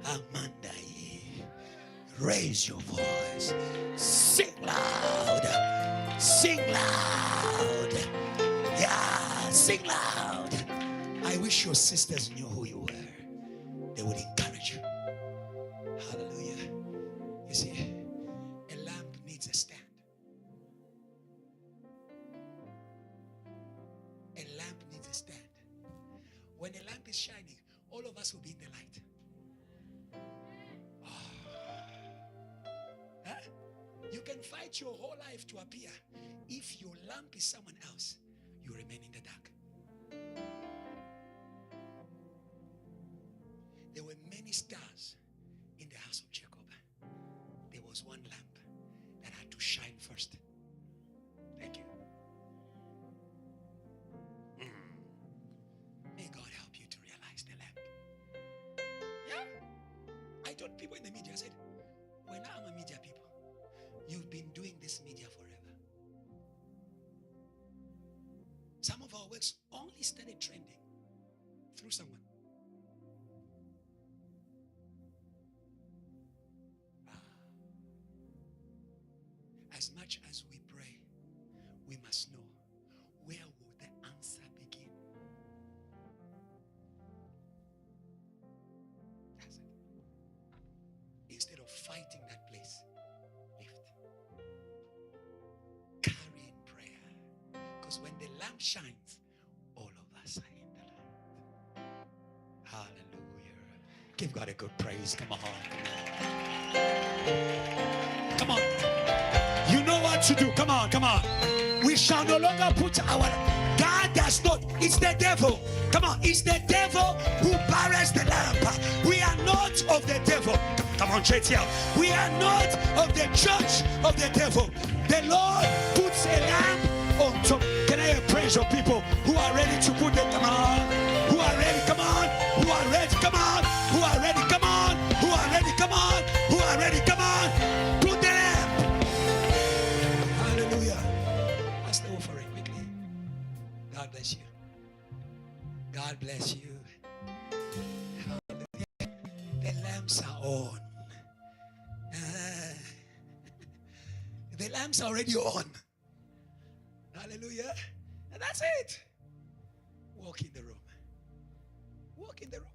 A: Amanda. Raise your voice. Sing loud. Sing loud. Yeah, sing loud. I wish your sisters knew who you were. They would encourage you. Hallelujah. You see, a lamp needs a stand. A lamp needs a stand. When a lamp is shining, all of us will be in the light. Huh? You can fight your whole life to appear. If your lamp is someone else, you remain in the dark. There were many stars in the house of Jacob. There was one lamp that had to shine first. Thank you. May God help you to realize the lamp. Yeah. I told people in the media, I said, when I'm a media people, you've been doing this media forever. Some of our works only started trending through someone. As much as we pray, we must know, where will the answer begin? That's it. Instead of fighting that place, lift. Carry in prayer. Because when the lamp shines, all of us are in the light. Hallelujah. Give God a good praise. Come on. Come on. You know what to do. Come on. We shall no longer put our... God does not. It's the devil. Come on. It's the devil who buries the lamp. We are not of the devil. Come on, church here. We are not of the church of the devil. The Lord puts a lamp on top. Can I praise your people who are ready to put the... Come on. Who are ready? Come on. Who are ready? Come on. Who are ready? Come on. Who are ready? Come on. Who are ready? Come on. Put the lamp. Hallelujah. That's the offering quickly. God bless you. God bless you. Hallelujah. The lamps are on. The lamps are already on. Hallelujah. And that's it. Walk in the room. Walk in the room.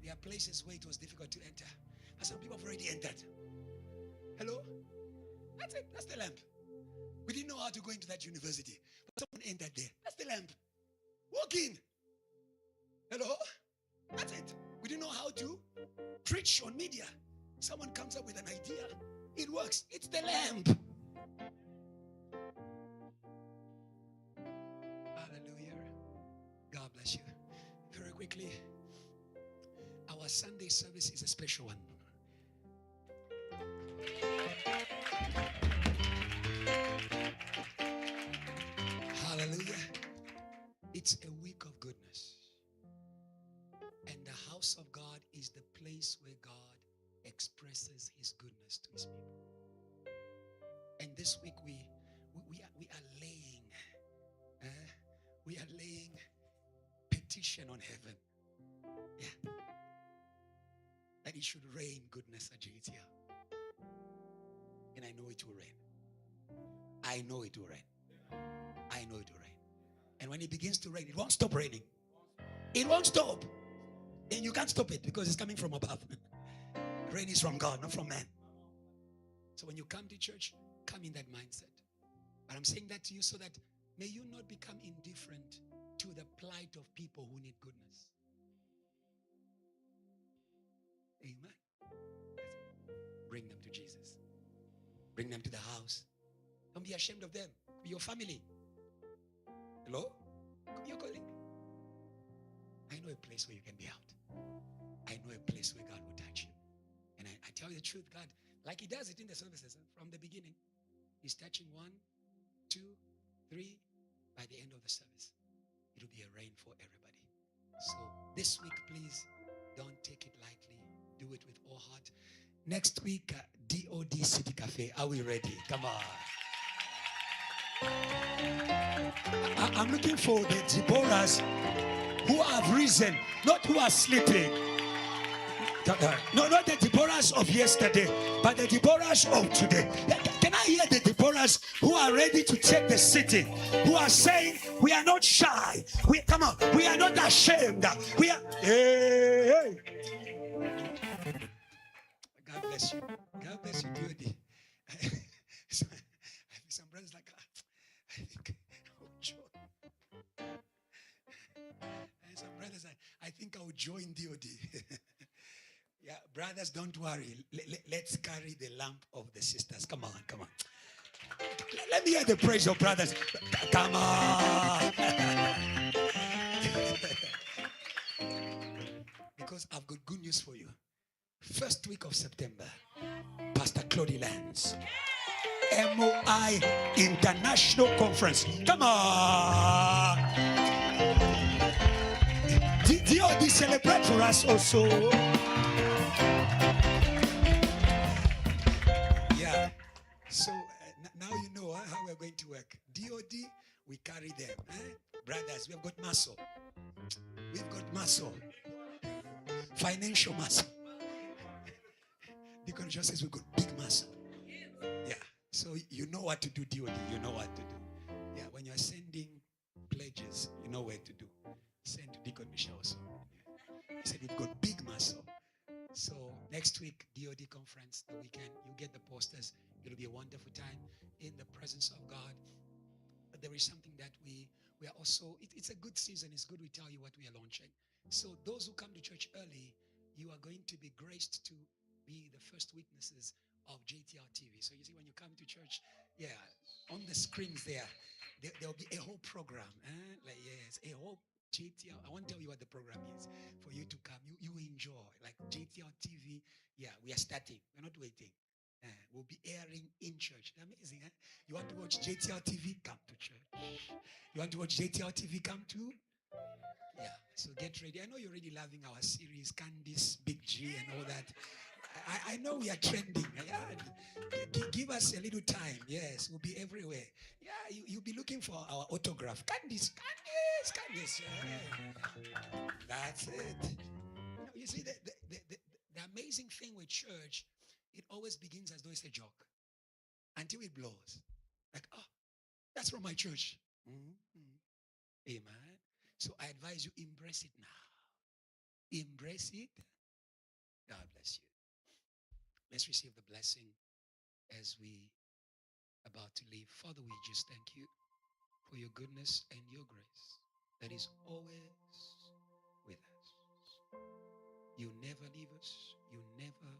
A: There are places where it was difficult to enter. But some people have already entered. Hello? That's it. That's the lamp. We didn't know how to go into that university. But someone entered there. That's the lamp. Walk in. Hello? That's it. We didn't know how to preach on media. Someone comes up with an idea. It works. It's the lamp. Hallelujah. God bless you. Very quickly, our Sunday service is a special one. Hallelujah. It's a week of goodness. And the house of God is the place where God expresses his goodness to his people. And this week we are laying petition on heaven. Yeah. That it should rain goodness at JTL. And I know it will rain. I know it will rain. I know it will rain. And when it begins to rain, it won't stop raining. It won't stop. And you can't stop it because it's coming from above. Rain is from God, not from man. So when you come to church, come in that mindset. But I'm saying that to you so that may you not become indifferent to the plight of people who need goodness. Amen. Bring them to Jesus. Bring them to the house.
F: Don't be ashamed of them. Your family. Hello? Could be your colleague. I know a place where you can be out. I know a place where God will touch you. And I tell you the truth, God, like He does it in the services from the beginning, He's touching 1, 2, 3. By the end of the service, it will be a rain for everybody. So this week, please don't take it lightly. Do it with all heart. Next week, DOD City Cafe. Are we ready? Come on. I'm looking for the Deborahs who have risen, not who are sleeping. No, not the Deborahs of yesterday, but the Deborahs of today. Can I hear the Deborahs who are ready to take the city, who are saying, we are not shy. Come on, we are not ashamed. We are. Hey. God bless you. God bless you, DOD. Some brothers like, I think I will join. And some brothers, I think I will join DOD. Yeah, brothers, don't worry. Let's carry the lamp of the sisters. Come on, come on. Let me hear the praise of brothers. Come on. Because I've got good news for you. First week of September, Pastor Claudie Lands, MOI International Conference. Come on. DOD celebrate for us also. Yeah. So now you know how we're going to work. DOD, we carry them. Brothers, we've got muscle. We've got muscle. Financial muscle. Deacon just says we've got big muscle. Yeah. So you know what to do, DOD. You know what to do. Yeah. When you're sending pledges, you know where to do. Send to Deacon Michelle also. Yeah. He said we've got big muscle. So next week, DOD conference, the weekend, you get the posters. It'll be a wonderful time in the presence of God. But there is something that we are also, it's a good season. It's good we tell you what we are launching. So those who come to church early, you are going to be graced to be the first witnesses of JTR TV. So you see, when you come to church, yeah, on the screens there'll be a whole program. Like, yes, a whole JTR. I won't tell you what the program is for you to come. You enjoy. Like JTR TV, yeah, we are starting. We're not waiting. We'll be airing in church. Amazing, eh? You want to watch JTR TV? Come to church. You want to watch JTR TV? Come to? Yeah, so get ready. I know you're already loving our series, Candice, Big G, and all that. I know we are trending. Yeah. Give us a little time. Yes, we'll be everywhere. Yeah, you'll be looking for our autograph. Candice. Yeah. That's it. You see, the amazing thing with church, it always begins as though it's a joke until it blows. Like, oh, that's from my church. Mm-hmm. Amen. So I advise you, embrace it now. Embrace it. God bless you. Let's receive the blessing as we about to leave. Father, we just thank you for your goodness and your grace that is always with us. You never leave us. You never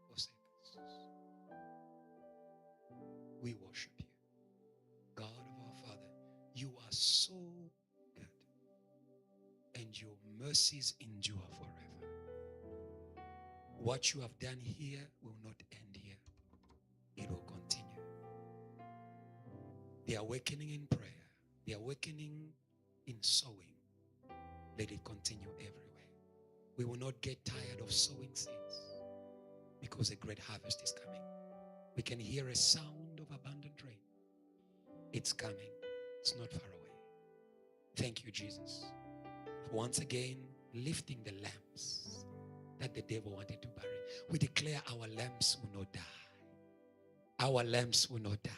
F: forsake us. We worship you. God of our Father, you are so good. And your mercies endure forever. What you have done here will not end here. It will continue. The awakening in prayer, the awakening in sowing, let it continue everywhere. We will not get tired of sowing seeds because a great harvest is coming. We can hear a sound of abundant rain. It's coming. It's not far away. Thank you, Jesus. Once again, lifting the lamps that the devil wanted to bury. We declare our lamps will not die. Our lamps will not die.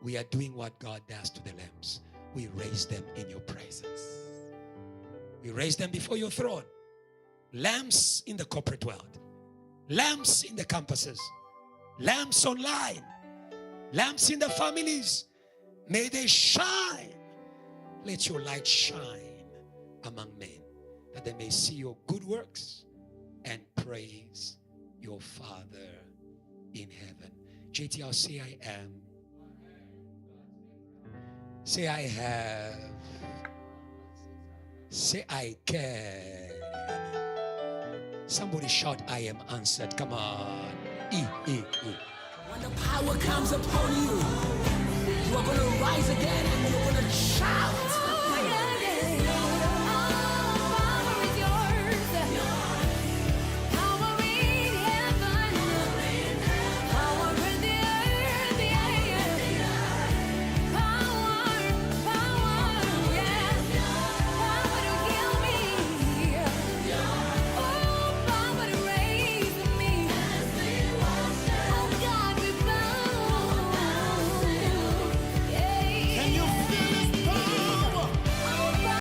F: We are doing what God does to the lamps. We raise them in your presence. We raise them before your throne. Lamps in the corporate world. Lamps in the campuses. Lamps online. Lamps in the families. May they shine. Let your light shine among men, that they may see your good works and praise your Father in heaven. JTR, say I am Say, I have. Say, I can. Somebody shout, I am answered. Come on.
B: When the power comes upon you, you are going to rise again and you're going to shout.